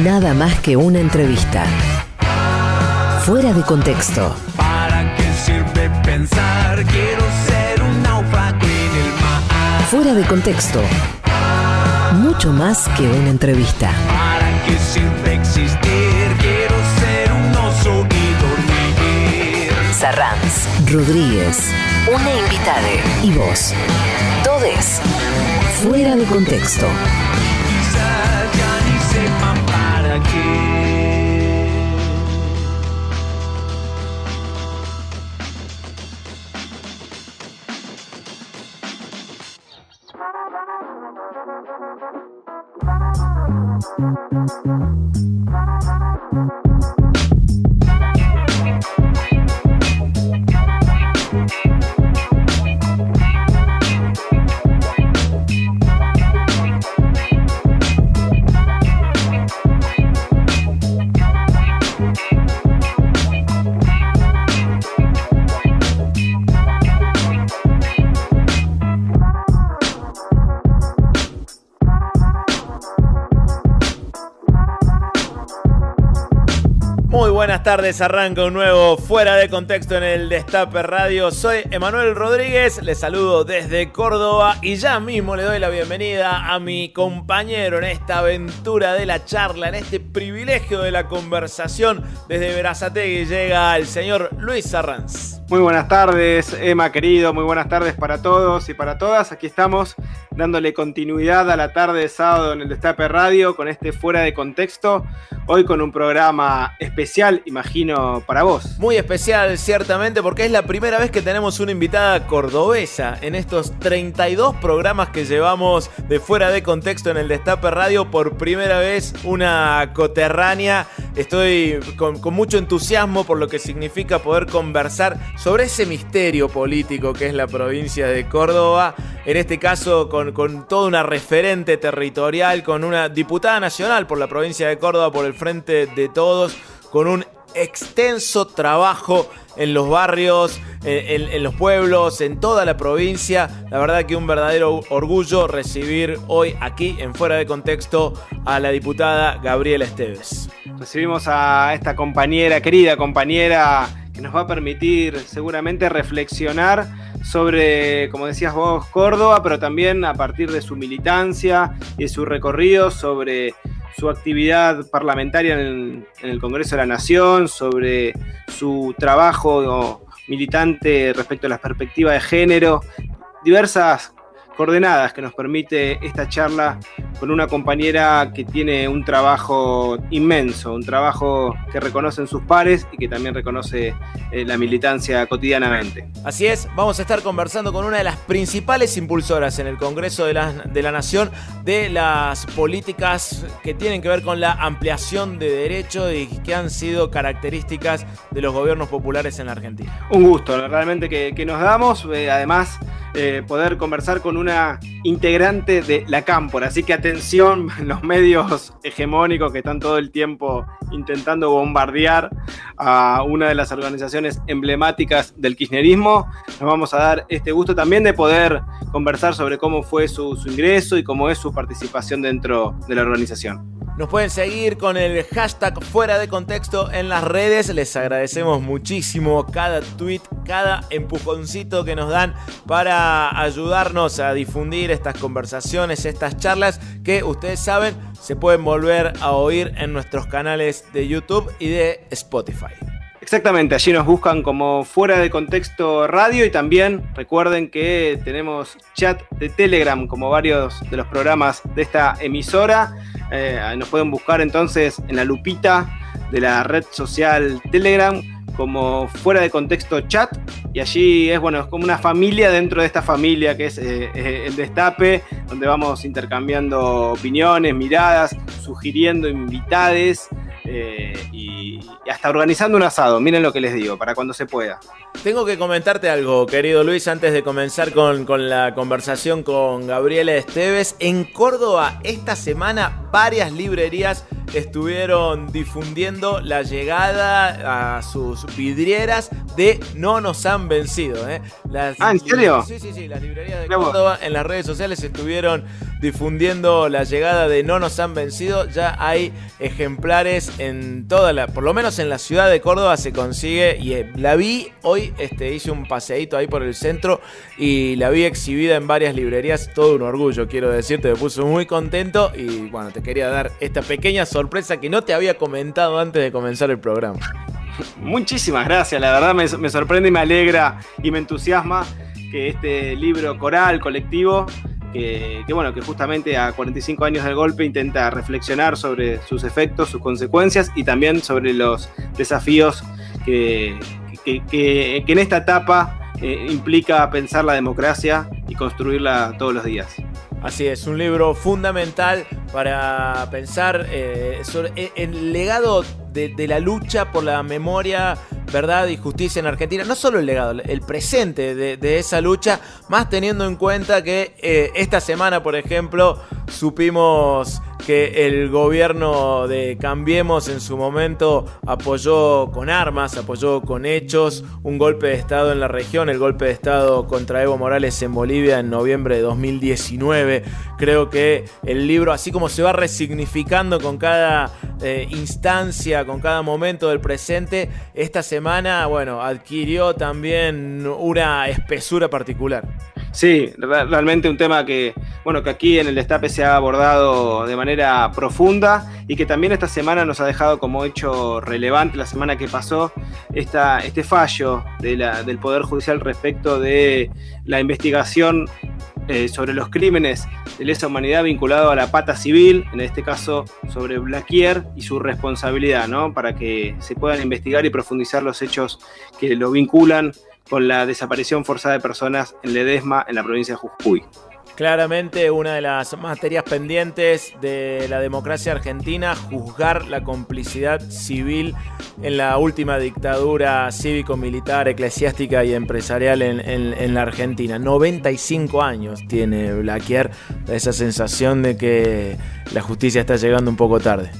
Nada más que una entrevista. Fuera de contexto. ¿Para qué sirve pensar? Quiero ser un náufrago en el mar. Fuera de contexto. Mucho más que una entrevista. ¿Para qué sirve existir? Quiero ser un oso y dormir. Sarranz, Rodríguez, una invitada y vos. Todes. Fuera de contexto. Quizás ya ni sepan para qué. Muy buenas tardes, arranca un nuevo Fuera de Contexto en el Destape Radio. Soy Emanuel Rodríguez, les saludo desde Córdoba y ya mismo le doy la bienvenida a mi compañero en esta aventura de la charla, en este privilegio de la conversación. Desde Berazategui llega el señor Luis Sarranz. Muy buenas tardes, Emma querido, muy buenas tardes para todos y para todas. Aquí estamos dándole continuidad a la tarde de sábado en el Destape Radio con este Fuera de Contexto. Hoy con un programa especial, imagino, para vos. Muy especial, ciertamente, porque es la primera vez que tenemos una invitada cordobesa en estos 32 programas que llevamos de Fuera de Contexto en el Destape Radio. Por primera vez una coterránea. Estoy con mucho entusiasmo por lo que significa poder conversar sobre ese misterio político que es la provincia de Córdoba. En este caso con toda una referente territorial, con una diputada nacional por la provincia de Córdoba, por el Frente de Todos, con un extenso trabajo en los barrios, en los pueblos, en toda la provincia. La verdad que un verdadero orgullo recibir hoy aquí en Fuera de Contexto a la diputada Gabriela Esteves. Recibimos a esta compañera, querida compañera, que nos va a permitir seguramente reflexionar sobre, como decías vos, Córdoba, pero también a partir de su militancia y de su recorrido sobre su actividad parlamentaria en el Congreso de la Nación, sobre su trabajo militante respecto a las perspectivas de género, diversas coordenadas que nos permite esta charla con una compañera que tiene un trabajo inmenso, un trabajo que reconocen sus pares y que también reconoce la militancia cotidianamente. Así es, vamos a estar conversando con una de las principales impulsoras en el Congreso de la Nación de las políticas que tienen que ver con la ampliación de derechos y que han sido características de los gobiernos populares en la Argentina. Un gusto, realmente que nos damos, además poder conversar con una integrante de la Cámpora, así que atención los medios hegemónicos que están todo el tiempo intentando bombardear a una de las organizaciones emblemáticas del kirchnerismo. Nos vamos a dar este gusto también de poder conversar sobre cómo fue su ingreso y cómo es su participación dentro de la organización. Nos pueden seguir con el hashtag Fuera de Contexto en las redes. Les agradecemos muchísimo cada tweet, cada empujoncito que nos dan para ayudarnos a difundir estas conversaciones, estas charlas que ustedes saben se pueden volver a oír en nuestros canales de YouTube y de Spotify. Exactamente, allí nos buscan como Fuera de Contexto Radio y también recuerden que tenemos chat de Telegram como varios de los programas de esta emisora. Nos pueden buscar entonces en la lupita de la red social Telegram como Fuera de Contexto Chat y allí es como una familia dentro de esta familia que es el Destape, donde vamos intercambiando opiniones, miradas, sugiriendo invitades y hasta organizando un asado, miren lo que les digo, para cuando se pueda. Tengo que comentarte algo, querido Luis, antes de comenzar con la conversación con Gabriela Esteves. En Córdoba esta semana varias librerías estuvieron difundiendo la llegada a sus vidrieras de No Nos Han Vencido. ¿En serio? Sí, las librerías de Córdoba en las redes sociales estuvieron difundiendo la llegada de No Nos Han Vencido. Ya hay ejemplares en por lo menos en la ciudad de Córdoba se consigue, y la vi hoy, hice un paseíto ahí por el centro y la vi exhibida en varias librerías. Todo un orgullo, quiero decirte, me puso muy contento y bueno, te quería dar esta pequeña sorpresa que no te había comentado antes de comenzar el programa. Muchísimas gracias, la verdad me sorprende y me alegra y me entusiasma que este libro coral, colectivo, que justamente a 45 años del golpe intenta reflexionar sobre sus efectos, sus consecuencias y también sobre los desafíos que en esta etapa implica pensar la democracia y construirla todos los días. Así es, un libro fundamental para pensar sobre el legado de la lucha por la memoria, verdad y justicia en Argentina. No solo el legado, el presente de esa lucha, más teniendo en cuenta que esta semana, por ejemplo, supimos que el gobierno de Cambiemos en su momento apoyó con armas, apoyó con hechos un golpe de Estado en la región, el golpe de Estado contra Evo Morales en Bolivia en noviembre de 2019. Creo que el libro, así como se va resignificando con cada instancia, con cada momento del presente, esta semana, adquirió también una espesura particular. Sí, realmente un tema que aquí en el Destape se ha abordado de manera profunda y que también esta semana nos ha dejado como hecho relevante, la semana que pasó, este fallo del Poder Judicial respecto de la investigación sobre los crímenes de lesa humanidad vinculado a la pata civil, en este caso sobre Blaquier y su responsabilidad, ¿no? Para que se puedan investigar y profundizar los hechos que lo vinculan con la desaparición forzada de personas en Ledesma, en la provincia de Jujuy. Claramente una de las materias pendientes de la democracia argentina, juzgar la complicidad civil en la última dictadura cívico-militar, eclesiástica y empresarial en la Argentina. 95 años tiene Blaquier, esa sensación de que la justicia está llegando un poco tarde.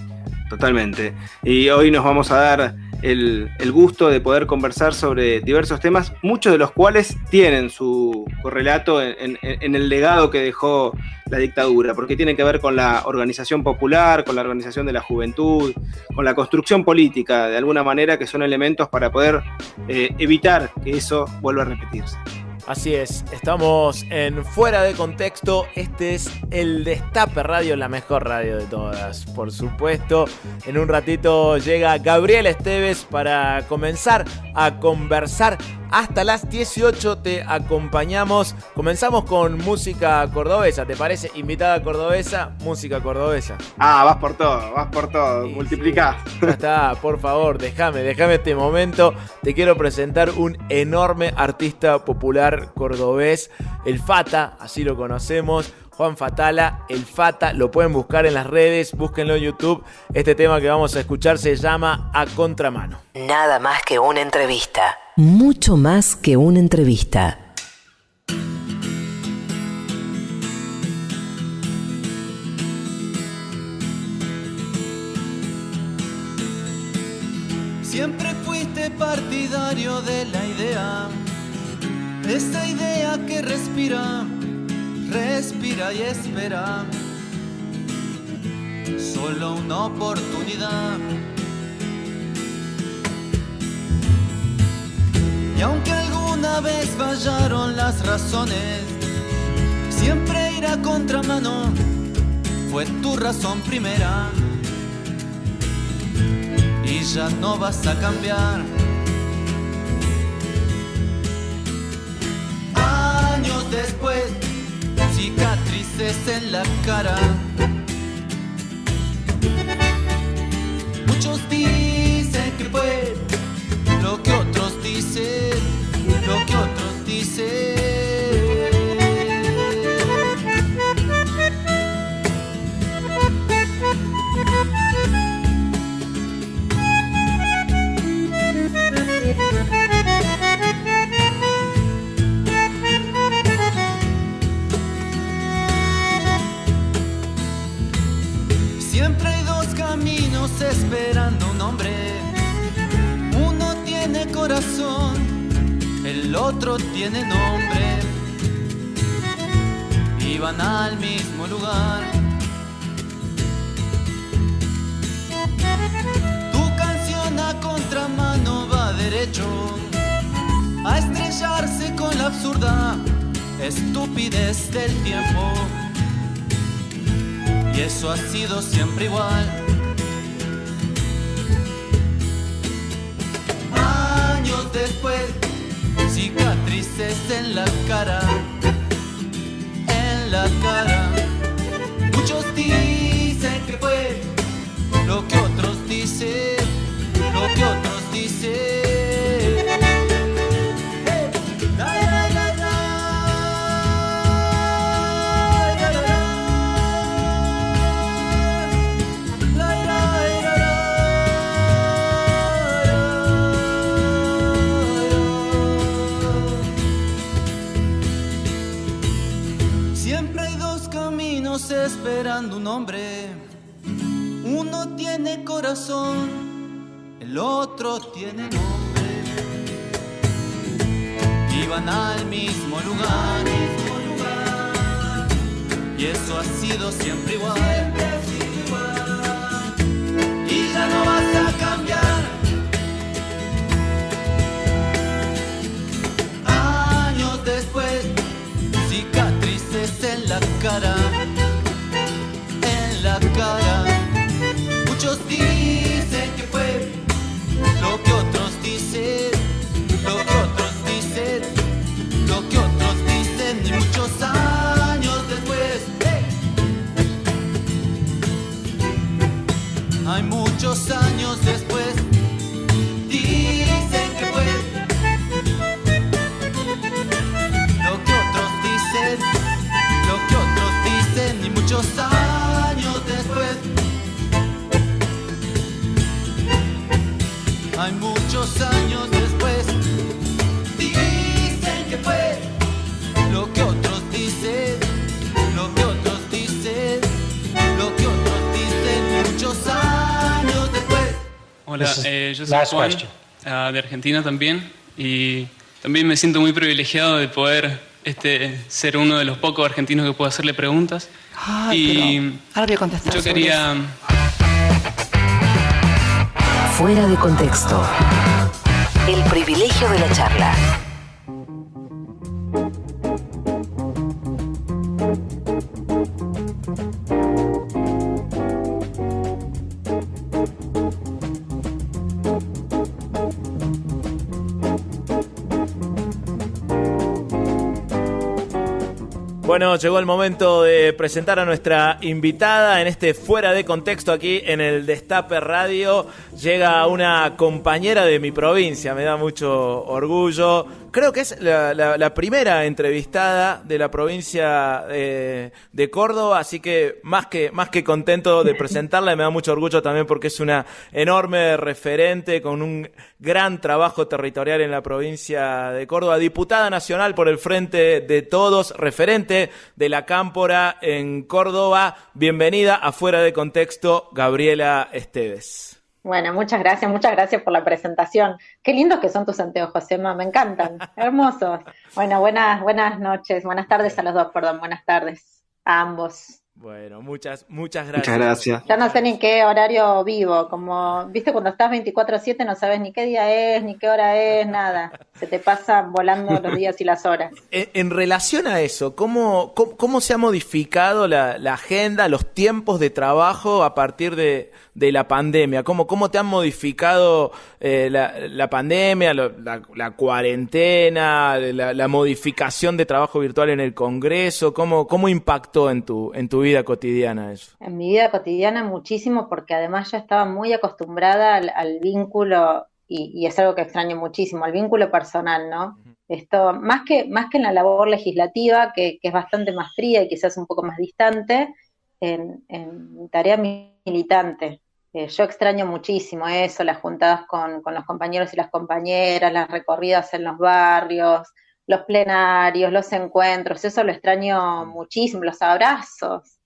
Totalmente. Y hoy nos vamos a dar el gusto de poder conversar sobre diversos temas, muchos de los cuales tienen su correlato en el legado que dejó la dictadura, porque tienen que ver con la organización popular, con la organización de la juventud, con la construcción política, de alguna manera, que son elementos para poder evitar que eso vuelva a repetirse. Así es, estamos en Fuera de Contexto. Este es el Destape Radio, la mejor radio de todas, por supuesto. En un ratito llega Gabriel Esteves para comenzar a conversar. Hasta las 18 te acompañamos. Comenzamos con música cordobesa, ¿te parece? Invitada cordobesa, música cordobesa. Vas por todo, multiplicás. Sí, ya está, por favor, déjame este momento. Te quiero presentar un enorme artista popular cordobés, el Fata, así lo conocemos. Juan Fatala, el Fata, lo pueden buscar en las redes, búsquenlo en YouTube. Este tema que vamos a escuchar se llama A Contramano. Nada más que una entrevista. Mucho más que una entrevista. Siempre fuiste partidario de la idea, esa idea que respira y espera, solo una oportunidad. Y aunque alguna vez fallaron las razones, siempre ir a contramano fue tu razón primera. Y ya no vas a cambiar. Años después, cicatrices en la cara. Muchos dicen que fue lo que otros dicen, lo que otros dicen. nombre. Uno tiene corazón, el otro tiene nombre. Iban al mismo lugar. Tu canción a contramano va derecho a estrellarse con la absurda estupidez del tiempo. Y eso ha sido siempre igual. Años después, cicatrices en la cara, en la cara. Muchos dicen que fue lo que otros dicen, lo que otros dicen. Esperando un hombre, uno tiene corazón, el otro tiene nombre. Iban al mismo lugar, y eso ha sido siempre igual. Y ya no vas a cambiar. Años después, cicatrices en la cara. Cara. Muchos dicen que fue lo que otros dicen, lo que otros dicen, lo que otros dicen. Y muchos años después, hay muchos años después, dicen que fue lo que otros dicen, lo que otros dicen. Y muchos años después, hay muchos años después, dicen que fue lo que otros dicen, lo que otros dicen, lo que otros dicen. Muchos años después. Hola, yo soy Juan, de Argentina también, y también me siento muy privilegiado de poder ser uno de los pocos argentinos que puedo hacerle preguntas. Y ahora voy a contestar. Yo quería... Fuera de contexto. El privilegio de la charla. Bueno, llegó el momento de presentar a nuestra invitada en este Fuera de Contexto aquí en el Destape Radio. Llega una compañera de mi provincia, me da mucho orgullo. Creo que es la primera entrevistada de la provincia de Córdoba, así que más que contento de presentarla, y me da mucho orgullo también porque es una enorme referente con un gran trabajo territorial en la provincia de Córdoba, diputada nacional por el Frente de Todos, referente de la Cámpora en Córdoba. Bienvenida a Fuera de Contexto, Gabriela Esteves. Bueno, muchas gracias por la presentación. Qué lindos que son tus anteojos, Emma, me encantan, hermosos. Bueno, buenas noches, buenas tardes a los dos, buenas tardes a ambos. Bueno, muchas gracias. Muchas gracias. Ya no sé ni qué horario vivo, como, viste, cuando estás 24/7 no sabes ni qué día es, ni qué hora es, nada. Se te pasan volando los días y las horas. En relación a eso, ¿cómo se ha modificado la agenda, los tiempos de trabajo a partir de la pandemia? ¿Cómo te han modificado la pandemia, la cuarentena, la modificación de trabajo virtual en el Congreso? ¿Cómo impactó en tu vida cotidiana eso? En mi vida cotidiana muchísimo, porque además ya estaba muy acostumbrada al vínculo, y es algo que extraño muchísimo, al vínculo personal, ¿no? Esto, más que en la labor legislativa, que es bastante más fría y quizás un poco más distante, en tarea militante. Yo extraño muchísimo eso, las juntadas con los compañeros y las compañeras, las recorridas en los barrios, los plenarios, los encuentros, eso lo extraño muchísimo, los abrazos,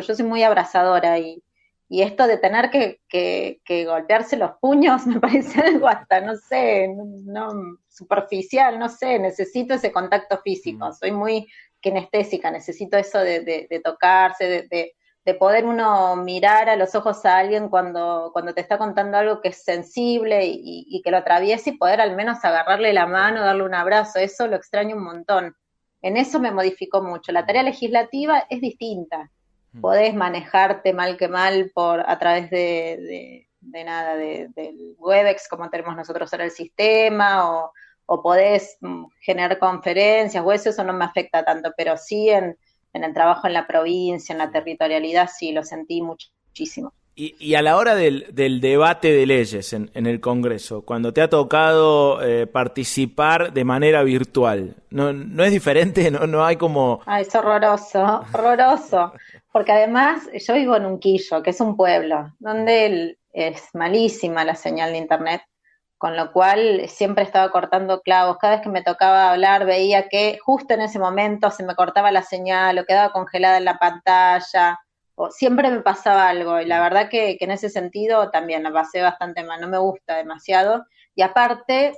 yo soy muy abrazadora y Y esto de tener que golpearse los puños me parece algo hasta, no sé, no, superficial, no sé, necesito ese contacto físico, soy muy kinestésica, necesito eso de tocarse, de poder uno mirar a los ojos a alguien cuando te está contando algo que es sensible y que lo atraviese y poder al menos agarrarle la mano, darle un abrazo, eso lo extraño un montón. En eso me modificó mucho. La tarea legislativa es distinta. Podés manejarte mal que mal a través del Webex, como tenemos nosotros ahora el sistema, o podés generar conferencias, o eso no me afecta tanto, pero sí en el trabajo en la provincia, en la territorialidad, sí, lo sentí muchísimo. Y a la hora del debate de leyes en el Congreso, cuando te ha tocado participar de manera virtual, ¿no es diferente? ¿No hay como...? Ay, es horroroso, horroroso. Porque además yo vivo en Unquillo, que es un pueblo, donde es malísima la señal de internet, con lo cual siempre estaba cortando clavos. Cada vez que me tocaba hablar veía que justo en ese momento se me cortaba la señal o quedaba congelada en la pantalla, o siempre me pasaba algo, y la verdad que en ese sentido también la pasé bastante mal, no me gusta demasiado, y aparte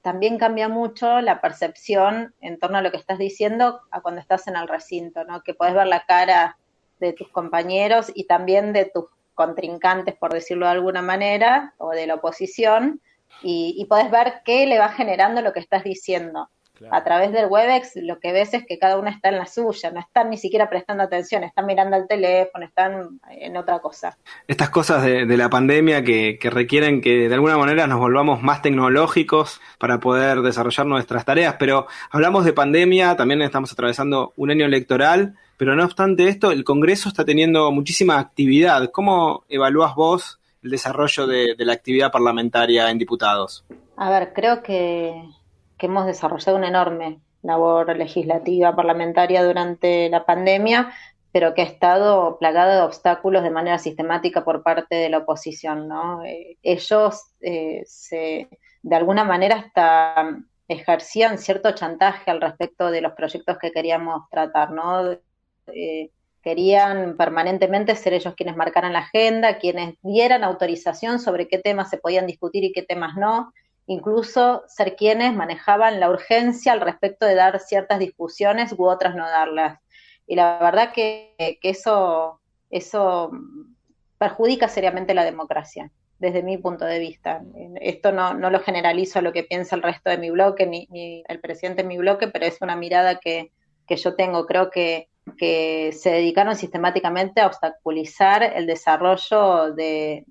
también cambia mucho la percepción en torno a lo que estás diciendo a cuando estás en el recinto, ¿no? Que podés ver la cara de tus compañeros y también de tus contrincantes, por decirlo de alguna manera, o de la oposición, y podés ver qué le va generando lo que estás diciendo. Claro. A través del Webex lo que ves es que cada uno está en la suya, no están ni siquiera prestando atención, están mirando el teléfono, están en otra cosa. Estas cosas de la pandemia que requieren que de alguna manera nos volvamos más tecnológicos para poder desarrollar nuestras tareas, pero hablamos de pandemia, también estamos atravesando un año electoral, pero no obstante esto, el Congreso está teniendo muchísima actividad. ¿Cómo evalúas vos el desarrollo de la actividad parlamentaria en diputados? A ver, creo que hemos desarrollado una enorme labor legislativa parlamentaria durante la pandemia, pero que ha estado plagada de obstáculos de manera sistemática por parte de la oposición, ¿no? Ellos de alguna manera hasta ejercían cierto chantaje al respecto de los proyectos que queríamos tratar, ¿no? Querían permanentemente ser ellos quienes marcaran la agenda, quienes dieran autorización sobre qué temas se podían discutir y qué temas no, incluso ser quienes manejaban la urgencia al respecto de dar ciertas discusiones u otras no darlas. Y la verdad que eso perjudica seriamente la democracia, desde mi punto de vista. Esto no lo generalizo a lo que piensa el resto de mi bloque, ni el presidente de mi bloque, pero es una mirada que yo tengo. Creo que se dedicaron sistemáticamente a obstaculizar el desarrollo de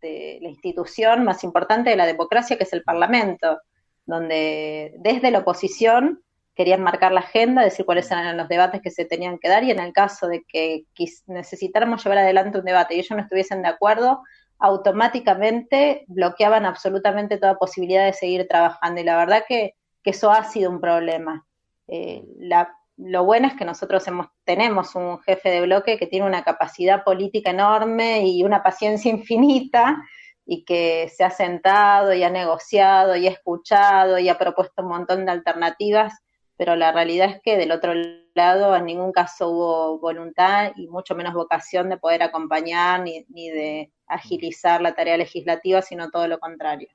la institución más importante de la democracia, que es el Parlamento, donde desde la oposición querían marcar la agenda, decir cuáles eran los debates que se tenían que dar, y en el caso de que necesitáramos llevar adelante un debate y ellos no estuviesen de acuerdo, automáticamente bloqueaban absolutamente toda posibilidad de seguir trabajando, y la verdad que eso ha sido un problema. Lo bueno es que nosotros tenemos un jefe de bloque que tiene una capacidad política enorme y una paciencia infinita, y que se ha sentado y ha negociado y ha escuchado y ha propuesto un montón de alternativas, pero la realidad es que del otro lado en ningún caso hubo voluntad y mucho menos vocación de poder acompañar ni de agilizar la tarea legislativa, sino todo lo contrario.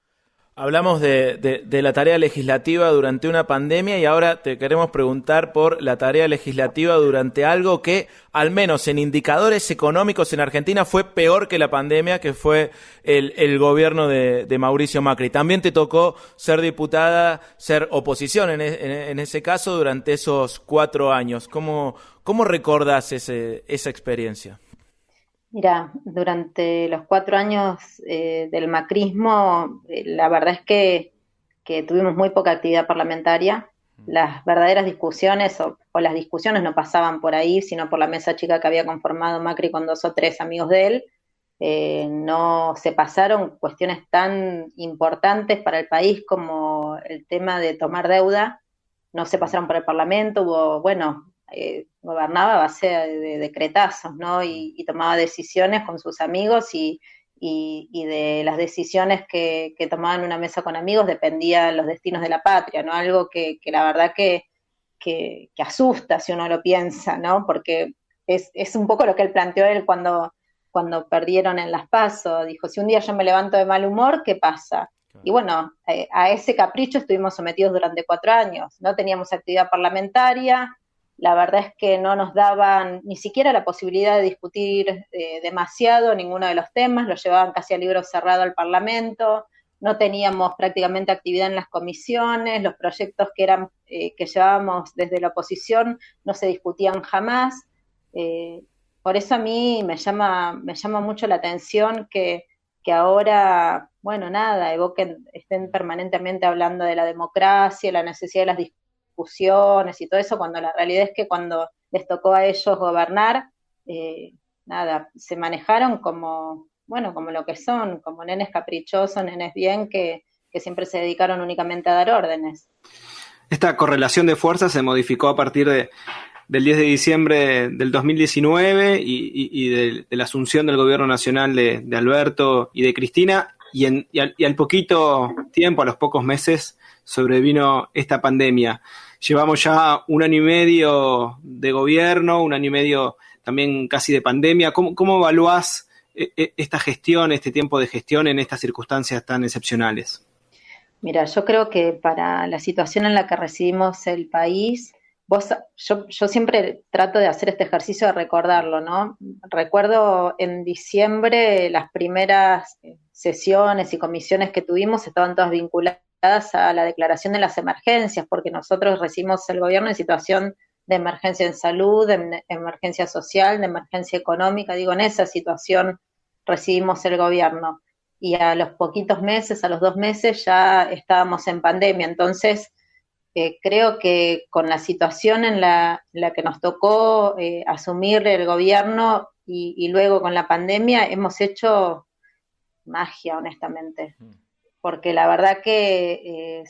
Hablamos de la tarea legislativa durante una pandemia y ahora te queremos preguntar por la tarea legislativa durante algo que, al menos en indicadores económicos en Argentina, fue peor que la pandemia, que fue el gobierno de Mauricio Macri. También te tocó ser diputada, ser oposición en ese caso durante esos 4 años. ¿Cómo recordás esa experiencia? Mira, durante los 4 años del macrismo, la verdad es que tuvimos muy poca actividad parlamentaria. Las verdaderas discusiones o las discusiones no pasaban por ahí, sino por la mesa chica que había conformado Macri con 2 o 3 amigos de él. No se pasaron cuestiones tan importantes para el país como el tema de tomar deuda, no se pasaron por el Parlamento, gobernaba a base de decretazos, ¿no? Y tomaba decisiones con sus amigos y de las decisiones que tomaban en una mesa con amigos dependían los destinos de la patria, ¿no? Algo que la verdad que asusta si uno lo piensa, ¿no? Porque es un poco lo que él planteó cuando cuando perdieron en las PASO. Dijo, si un día yo me levanto de mal humor, ¿qué pasa? Y bueno, a ese capricho estuvimos sometidos durante 4 años. No teníamos actividad parlamentaria, la verdad es que no nos daban ni siquiera la posibilidad de discutir demasiado ninguno de los temas, lo llevaban casi a libro cerrado al Parlamento, no teníamos prácticamente actividad en las comisiones, los proyectos que llevábamos desde la oposición no se discutían jamás. Por eso a mí me llama mucho la atención que ahora, bueno, nada, estén permanentemente hablando de la democracia, la necesidad de las discusiones y todo eso, cuando la realidad es que cuando les tocó a ellos gobernar, nada, se manejaron como lo que son, como nenes caprichosos, nenes bien, que siempre se dedicaron únicamente a dar órdenes. Esta correlación de fuerzas se modificó a partir del 10 de diciembre del 2019 y de la asunción del gobierno nacional de Alberto y de Cristina, y al poquito tiempo, a los pocos meses, sobrevino esta pandemia. Llevamos ya 1 año y medio de gobierno, 1 año y medio también casi de pandemia. ¿Cómo evaluás esta gestión, este tiempo de gestión en estas circunstancias tan excepcionales? Mira, yo creo que para la situación en la que recibimos el país, yo siempre trato de hacer este ejercicio de recordarlo, ¿no? Recuerdo en diciembre las primeras sesiones y comisiones que tuvimos estaban todas vinculadas a la declaración de las emergencias, porque nosotros recibimos el gobierno en situación de emergencia en salud, de emergencia social, de emergencia económica, digo, en esa situación recibimos el gobierno. Y a los poquitos meses, a los 2 meses, ya estábamos en pandemia. Entonces, creo que con la situación en la que nos tocó asumir el gobierno y luego con la pandemia, hemos hecho magia, honestamente. Porque la verdad que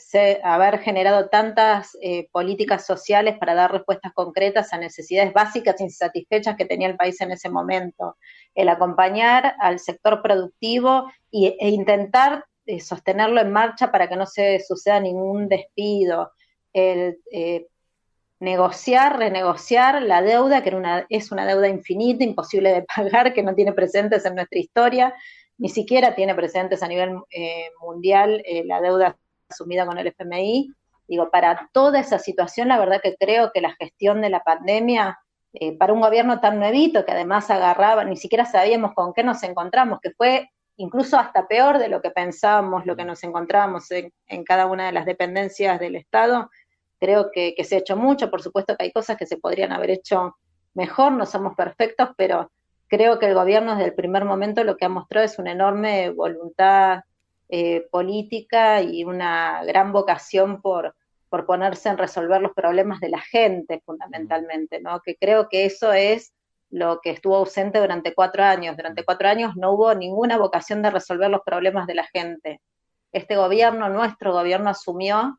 haber generado tantas políticas sociales para dar respuestas concretas a necesidades básicas e insatisfechas que tenía el país en ese momento, el acompañar al sector productivo e intentar sostenerlo en marcha para que no se suceda ningún despido, el renegociar la deuda, que es una deuda infinita, imposible de pagar, que no tiene precedentes en nuestra historia, ni siquiera tiene precedentes a nivel mundial, la deuda asumida con el FMI. Digo, para toda esa situación, la verdad que creo que la gestión de la pandemia, para un gobierno tan nuevito, que además agarraba, ni siquiera sabíamos con qué nos encontramos, que fue incluso hasta peor de lo que pensábamos, lo que nos encontrábamos en cada una de las dependencias del Estado. Creo que se ha hecho mucho, por supuesto que hay cosas que se podrían haber hecho mejor, no somos perfectos, pero creo que el gobierno desde el primer momento lo que ha mostrado es una enorme voluntad política y una gran vocación por ponerse en resolver los problemas de la gente, fundamentalmente, ¿no? Que creo que eso es lo que estuvo ausente durante 4 años. Durante 4 años no hubo ninguna vocación de resolver los problemas de la gente. Este gobierno, nuestro gobierno, asumió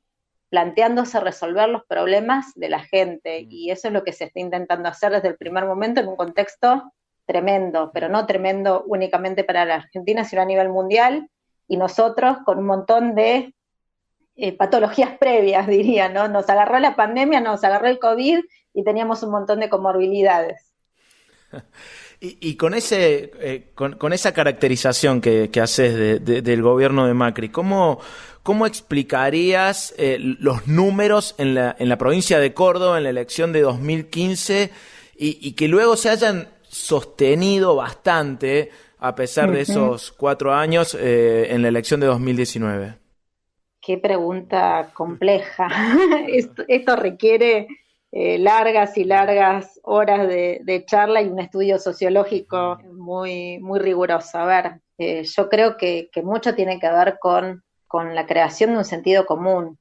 planteándose resolver los problemas de la gente, y eso es lo que se está intentando hacer desde el primer momento en un contexto tremendo, pero no tremendo únicamente para la Argentina, sino a nivel mundial, y nosotros con un montón de patologías previas, diría, ¿no? Nos agarró la pandemia, nos agarró el COVID y teníamos un montón de comorbilidades. Y con con esa caracterización que haces del gobierno de Macri, ¿cómo explicarías los números en la provincia de Córdoba en la elección de 2015 y que luego se hayan sostenido bastante a pesar de esos 4 años en la elección de 2019? Qué pregunta compleja. Esto requiere largas y largas horas de charla y un estudio sociológico muy, muy riguroso. A ver, yo creo que mucho tiene que ver con la creación de un sentido común,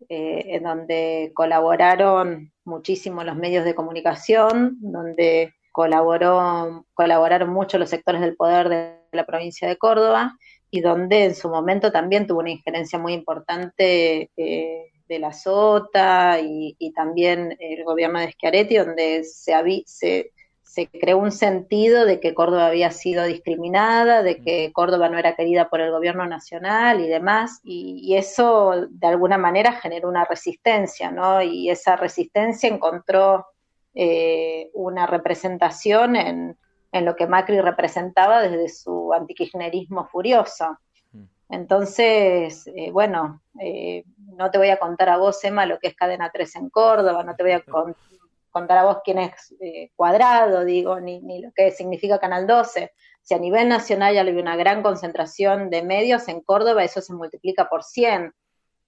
en donde colaboraron muchísimo los medios de comunicación, donde colaboraron mucho los sectores del poder de la provincia de Córdoba, y donde en su momento también tuvo una injerencia muy importante de la Sota y también el gobierno de Schiaretti, donde se creó un sentido de que Córdoba había sido discriminada, de que Córdoba no era querida por el gobierno nacional y demás, y eso de alguna manera generó una resistencia, ¿no? Y esa resistencia encontró una representación en lo que Macri representaba desde su antikirchnerismo furioso. Entonces, no te voy a contar a vos, Emma, lo que es Cadena 3 en Córdoba, no te voy a contar a vos quién es Cuadrado, digo, ni lo que significa Canal 12. Si a nivel nacional ya había una gran concentración de medios, en Córdoba eso se multiplica por 100.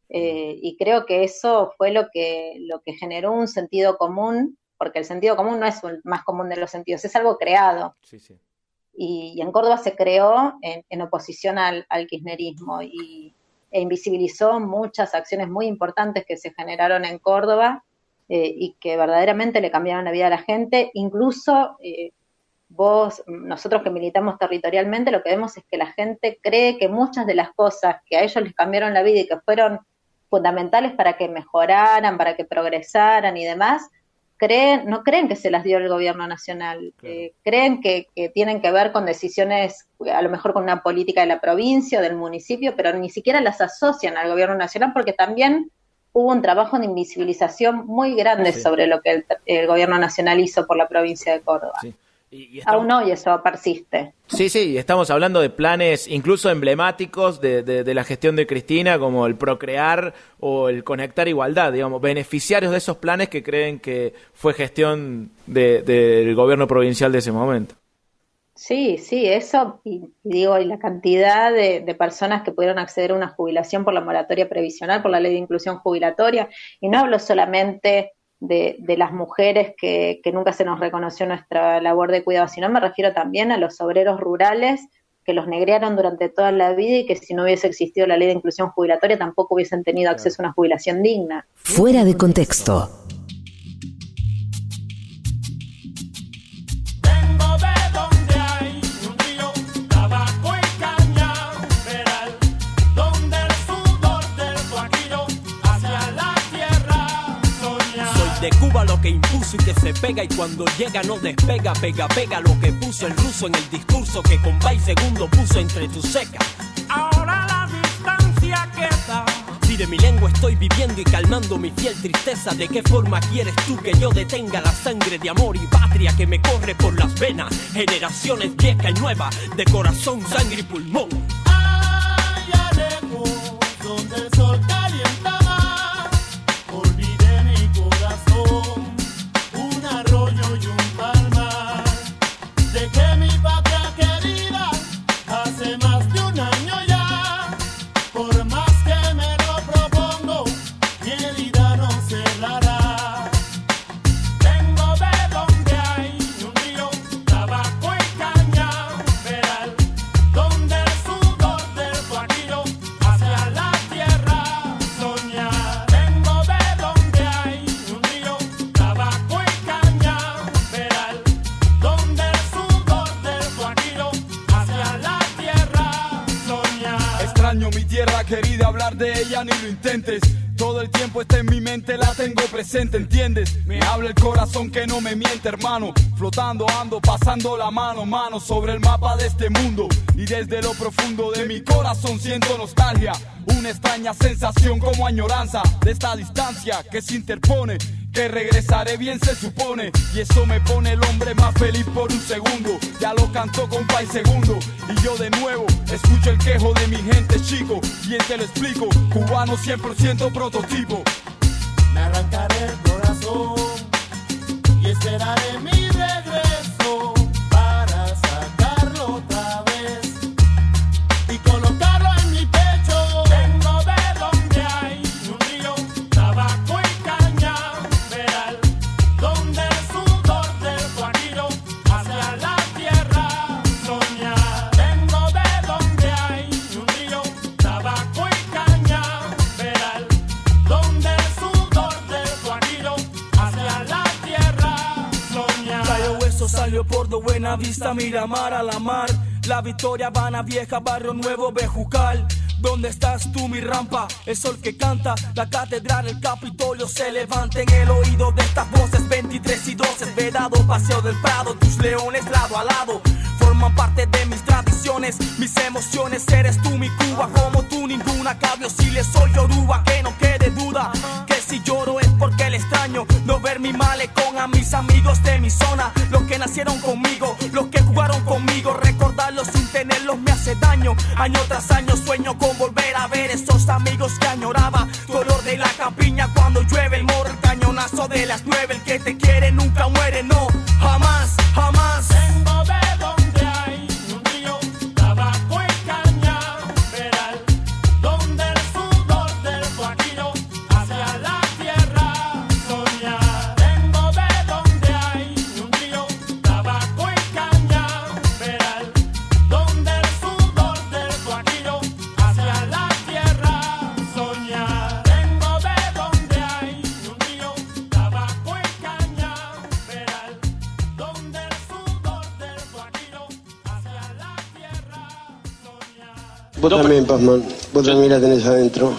Y creo que eso fue lo que generó un sentido común, porque el sentido común no es el más común de los sentidos, es algo creado. Sí, sí. Y en Córdoba se creó en oposición al kirchnerismo e invisibilizó muchas acciones muy importantes que se generaron en Córdoba y que verdaderamente le cambiaron la vida a la gente. Incluso nosotros que militamos territorialmente, lo que vemos es que la gente cree que muchas de las cosas que a ellos les cambiaron la vida y que fueron fundamentales para que mejoraran, para que progresaran y demás, no creen que se las dio el gobierno nacional, claro. Creen que tienen que ver con decisiones, a lo mejor con una política de la provincia o del municipio, pero ni siquiera las asocian al gobierno nacional, porque también hubo un trabajo de invisibilización muy grande sobre lo que el gobierno nacional hizo por la provincia de Córdoba. Sí. Aún hoy eso persiste. Sí, y estamos hablando de planes incluso emblemáticos de la gestión de Cristina, como el Procrear o el Conectar Igualdad, digamos, beneficiarios de esos planes que creen que fue gestión del gobierno provincial de ese momento. Sí, eso, y la cantidad de personas que pudieron acceder a una jubilación por la moratoria previsional, por la ley de inclusión jubilatoria, y no hablo solamente de las mujeres que nunca se nos reconoció nuestra labor de cuidado, sino me refiero también a los obreros rurales que los negrearon durante toda la vida y que si no hubiese existido la ley de inclusión jubilatoria tampoco hubiesen tenido acceso a una jubilación digna. Fuera de contexto. De Cuba lo que impuso y que se pega y cuando llega no despega, pega lo que puso el ruso en el discurso que con Pay segundo puso entre tus secas. Ahora la distancia queda. Si de mi lengua estoy viviendo y calmando mi fiel tristeza, ¿de qué forma quieres tú que yo detenga la sangre de amor y patria que me corre por las venas? Generaciones vieja y nueva, de corazón, sangre y pulmón. Allá lejos, donde el sol calienta más, olvidé mi corazón, un arroyo y un palmar. Dejé mi patria querida hace más de un año ya. Por más que me lo propongo, mi herida no cerrará. Vengo de donde hay un río, tabaco y cañaveral, donde el sudor del guajiro hacia la tierra soñar. Vengo de donde hay un río, tabaco y cañaveral, donde el sudor del guajiro hacia la tierra soñar. Extraño mi tierra querida, hablar de ella ni lo intentes. Todo el tiempo está en mi mente, la tengo presente, ¿entiendes? Me habla el corazón que no me miente, hermano. Flotando ando, pasando la mano sobre el mapa de este mundo. Y desde lo profundo de mi corazón siento nostalgia, una extraña sensación como añoranza de esta distancia que se interpone. Que regresaré bien se supone, y eso me pone el hombre más feliz por un segundo. Ya lo cantó con Pay segundo, y yo de nuevo escucho el quejo de mi gente, chico. Bien te lo explico, cubano 100% prototipo. Me arrancaré el corazón y esperaré mi regreso para sacarlo otra vez y colocarlo en mi pecho. Vengo de donde hay un río, tabaco y cañaveral, donde el sudor del guajiro hacia la tierra soñar. Vengo de donde hay un río, tabaco y cañaveral, donde el sudor del guajiro hacia la tierra soñar. Cayo Hueso salió por de Buena Vista, Miramar a la mar. La Victoria, Habana Vieja, Barrio Nuevo, Bejucal. ¿Dónde estás tú, mi rampa? El sol que canta, la catedral, el Capitolio se levanta en el oído de estas voces. 23 y 12, Vedado, Paseo del Prado, tus leones lado a lado forman parte de mis tradiciones, mis emociones. Eres tú mi Cuba, como tú ninguna. Cabio si le soy Yoruba, que no quede duda que si lloro es porque el extraño no ver mi malecón. A mis amigos de mi zona, los que nacieron conmigo, los que jugaron celos me hace daño. Año tras año sueño con volver a ver esos amigos que añoraba. Color de la campiña cuando llueve, el morro, el cañonazo de las 9. El que te quiere nunca muere, no, jamás, jamás. Vengo de donde hay un río, tabaco y caña, veral, donde el sudor del guajiro hacia la tierra soñar. Vengo de donde hay un río, tabaco y caña, veral, donde el sudor del guajiro hacia la tierra soñar. Vengo de donde hay un río, tabaco y caña, veral, donde el sudor del guajiro hacia la tierra soñar. Vos también, Pazman, vos también la tenés adentro.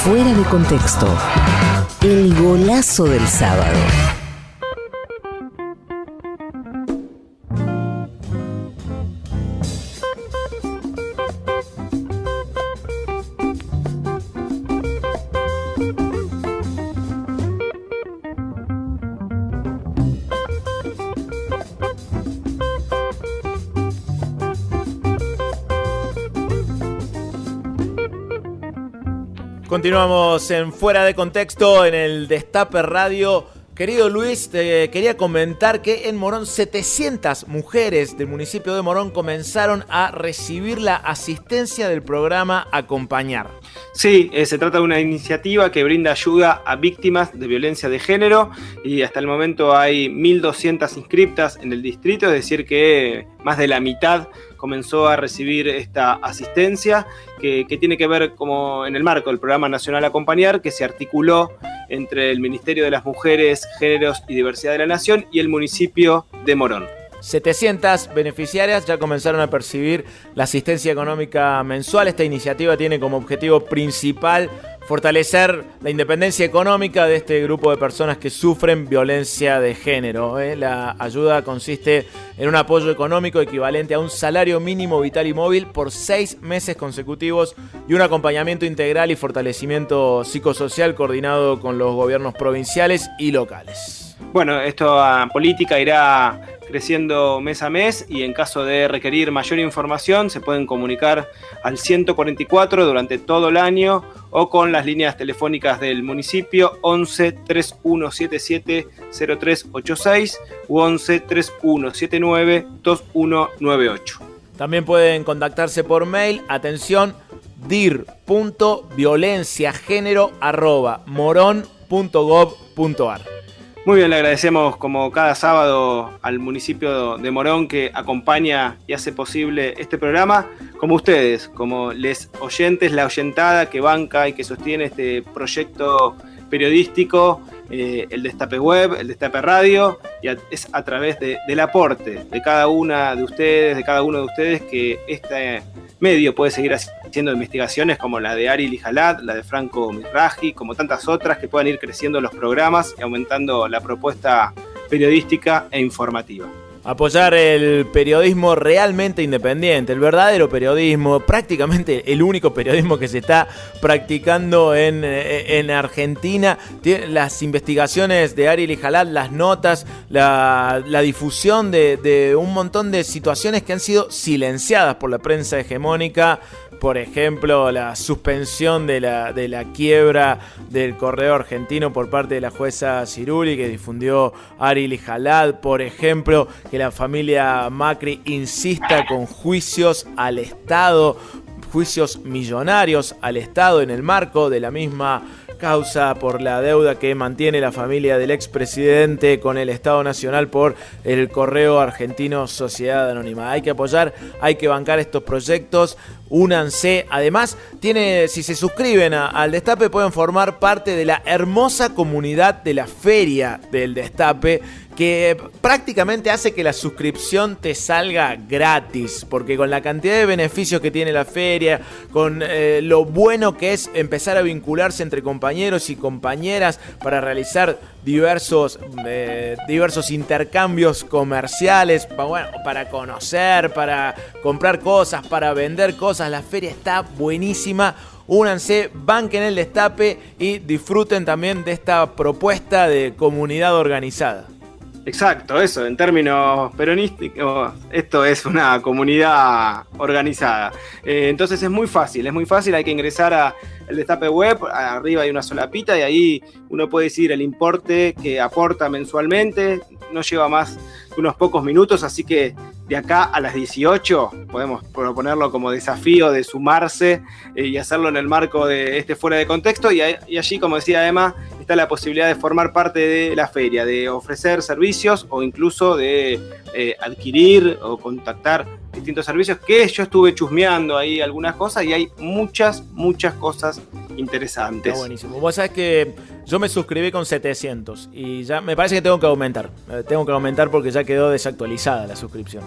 Fuera de contexto. El golazo del sábado. Continuamos en Fuera de Contexto en el Destape Radio. Querido Luis, te quería comentar que en Morón 700 mujeres del municipio de Morón comenzaron a recibir la asistencia del programa Acompañar. Sí, se trata de una iniciativa que brinda ayuda a víctimas de violencia de género y hasta el momento hay 1.200 inscriptas en el distrito, es decir que más de la mitad comenzó a recibir esta asistencia que tiene que ver como en el marco del Programa Nacional Acompañar, que se articuló entre el Ministerio de las Mujeres, Géneros y Diversidad de la Nación y el municipio de Morón. 700 beneficiarias ya comenzaron a percibir la asistencia económica mensual. Esta iniciativa tiene como objetivo principal fortalecer la independencia económica de este grupo de personas que sufren violencia de género. La ayuda consiste en un apoyo económico equivalente a un salario mínimo vital y móvil por 6 meses consecutivos y un acompañamiento integral y fortalecimiento psicosocial coordinado con los gobiernos provinciales y locales. Bueno, esta política irá creciendo mes a mes y en caso de requerir mayor información se pueden comunicar al 144 durante todo el año o con las líneas telefónicas del municipio 11 3177 0386 u 11 3179 2198. También pueden contactarse por mail, atención, dir.violenciagenero@moron.gov.ar. Muy bien, le agradecemos como cada sábado al municipio de Morón que acompaña y hace posible este programa, como ustedes, como les oyentes, la oyentada que banca y que sostiene este proyecto periodístico, el Destape Web, el Destape Radio, y es a través del aporte de cada una de ustedes, de cada uno de ustedes, que este medio puede seguir haciendo investigaciones como la de Ari Lijalad, la de Franco Mirraji, como tantas otras que puedan ir creciendo los programas y aumentando la propuesta periodística e informativa. Apoyar el periodismo realmente independiente, el verdadero periodismo, prácticamente el único periodismo que se está practicando en Argentina. Las investigaciones de Ari Lijalad, las notas, la difusión de un montón de situaciones que han sido silenciadas por la prensa hegemónica. Por ejemplo, la suspensión de la quiebra del correo argentino por parte de la jueza Ciruli, que difundió Ari Lijalad. Por ejemplo, que la familia Macri insista con juicios al Estado, juicios millonarios al Estado en el marco de la misma causa por la deuda que mantiene la familia del expresidente con el Estado Nacional por el correo argentino Sociedad Anónima. Hay que apoyar, hay que bancar estos proyectos. Únanse. Además, si se suscriben al Destape, pueden formar parte de la hermosa comunidad de la Feria del Destape, que prácticamente hace que la suscripción te salga gratis, porque con la cantidad de beneficios que tiene la feria, con lo bueno que es empezar a vincularse entre compañeros y compañeras para realizar diversos intercambios comerciales, para conocer, para comprar cosas, para vender cosas. La feria está buenísima. Únanse, banquen el Destape y disfruten también de esta propuesta de comunidad organizada. Exacto, eso, en términos peronísticos, esto es una comunidad organizada. Entonces es muy fácil, hay que ingresar a el Destape Web, arriba hay una solapita y ahí uno puede decidir el importe que aporta mensualmente, no lleva más que unos pocos minutos, así que de acá a las 18 podemos proponerlo como desafío de sumarse y hacerlo en el marco de este Fuera de Contexto y allí, como decía Emma, está la posibilidad de formar parte de la feria, de ofrecer servicios o incluso de adquirir o contactar distintos servicios, que yo estuve chusmeando ahí algunas cosas y hay muchas cosas interesantes. Está buenísimo. Vos sabés que yo me suscribí con 700 y ya me parece que tengo que aumentar. Tengo que aumentar porque ya quedó desactualizada la suscripción.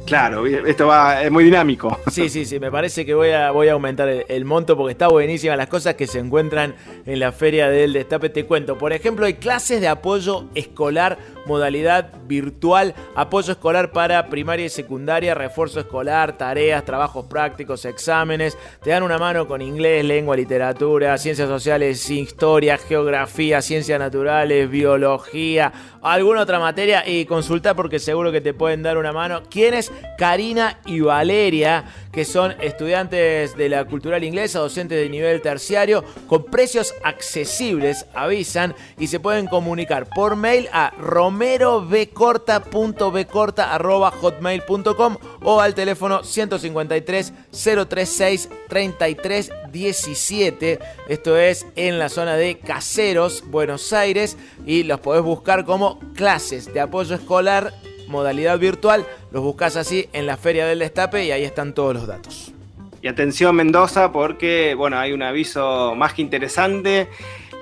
Claro, esto es muy dinámico. Sí, me parece que voy a aumentar el monto porque está buenísima las cosas que se encuentran en la Feria del Destape. Te cuento, por ejemplo, hay clases de apoyo escolar, modalidad virtual, apoyo escolar para primaria y secundaria, refuerzo escolar, tareas, trabajos prácticos, exámenes. Te dan una mano con inglés, lengua, literatura, ciencias sociales, historia, geografía, ciencias naturales, biología, alguna otra materia y consulta porque seguro que te pueden dar una mano. ¿Quiénes? Karina y Valeria, que son estudiantes de la Cultural Inglesa, docentes de nivel terciario, con precios accesibles, avisan, y se pueden comunicar por mail a romerobcorta.bcorta@hotmail.com o al teléfono 153 036 33 17. Esto es en la zona de Caseros, Buenos Aires, y los podés buscar como clases de apoyo escolar, modalidad virtual. Los buscas así en la Feria del Destape y ahí están todos los datos. Y atención Mendoza, porque bueno, hay un aviso más que interesante.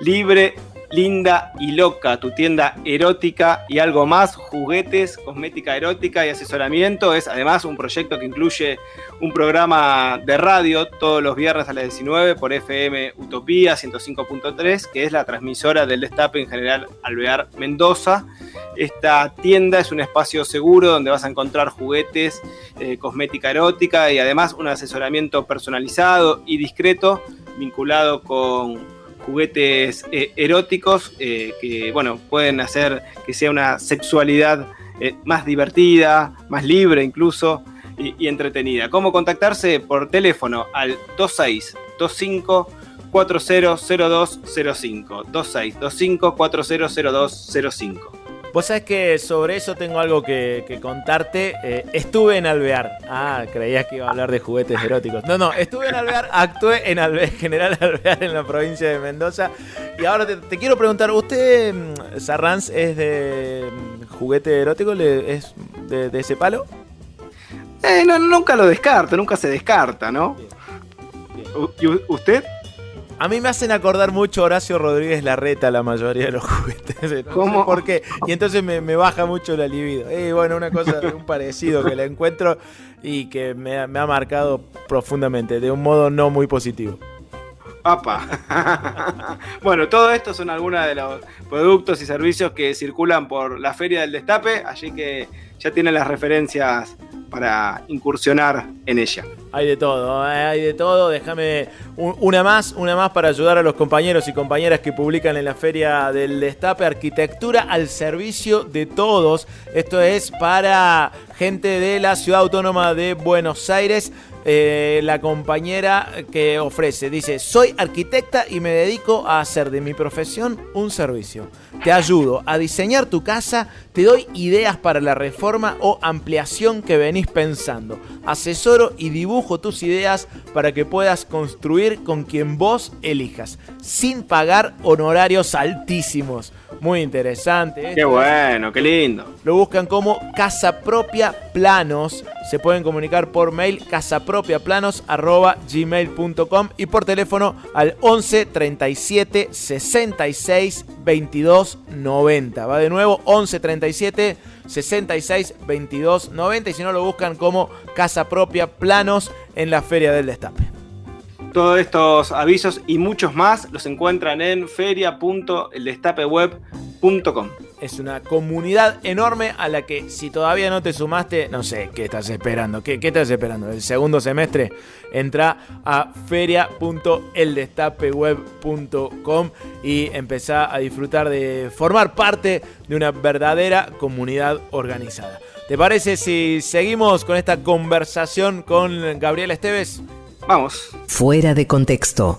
Libre, linda y loca, tu tienda erótica y algo más, juguetes, cosmética erótica y asesoramiento. Es además un proyecto que incluye un programa de radio todos los viernes a las 19 por FM Utopía 105.3, que es la transmisora del Destape en General Alvear Mendoza. Esta tienda es un espacio seguro donde vas a encontrar juguetes, cosmética erótica y además un asesoramiento personalizado y discreto vinculado con juguetes eróticos que bueno, pueden hacer que sea una sexualidad más divertida, más libre incluso y entretenida. ¿Cómo contactarse? Por teléfono al 2625 400205 2625 400205. Vos sabés que sobre eso tengo algo que contarte. Estuve en Alvear. Ah, creías que iba a hablar de juguetes eróticos. No, estuve en Alvear, actué en General Alvear en la provincia de Mendoza. Y ahora te quiero preguntar, ¿usted, Sarranz, es de juguete erótico? ¿Es de ese palo? No, nunca lo descarto, nunca se descarta, ¿no? Bien. ¿Y usted? A mí me hacen acordar mucho a Horacio Rodríguez Larreta la mayoría de los juguetes. No ¿Cómo? sé por qué. Y entonces me baja mucho la libido. Bueno, una cosa, un parecido que la encuentro y que me ha marcado profundamente, de un modo no muy positivo. ¡Apa! Bueno, todo esto son algunos de los productos y servicios que circulan por la Feria del Destape, así que ya tienen las referencias para incursionar en ella. Hay de todo. Déjame una más para ayudar a los compañeros y compañeras que publican en la Feria del Destape. Arquitectura al servicio de todos. Esto es para gente de la Ciudad Autónoma de Buenos Aires. La compañera que ofrece dice: soy arquitecta y me dedico a hacer de mi profesión un servicio. Te ayudo a diseñar tu casa, te doy ideas para la reforma o ampliación que venís pensando. Asesoro y dibujo tus ideas para que puedas construir con quien vos elijas, sin pagar honorarios altísimos. Muy interesante. Qué bueno, qué lindo. Lo buscan como Casa Propia Planos. Se pueden comunicar por mail casapropiaplanos@gmail.com y por teléfono al 11 37 66 22 90. Va de nuevo, 11 37 66 22 90. Y si no, lo buscan como Casa Propia Planos en la Feria del Destape. Todos estos avisos y muchos más los encuentran en feria.eldestapeweb.com. es una comunidad enorme a la que si todavía no te sumaste, no sé, ¿qué estás esperando? ¿Qué estás esperando? ¿El segundo semestre? Entra a feria.eldestapeweb.com y empezá a disfrutar de formar parte de una verdadera comunidad organizada. ¿Te parece si seguimos con esta conversación con Gabriela Esteves? Vamos. Fuera de contexto.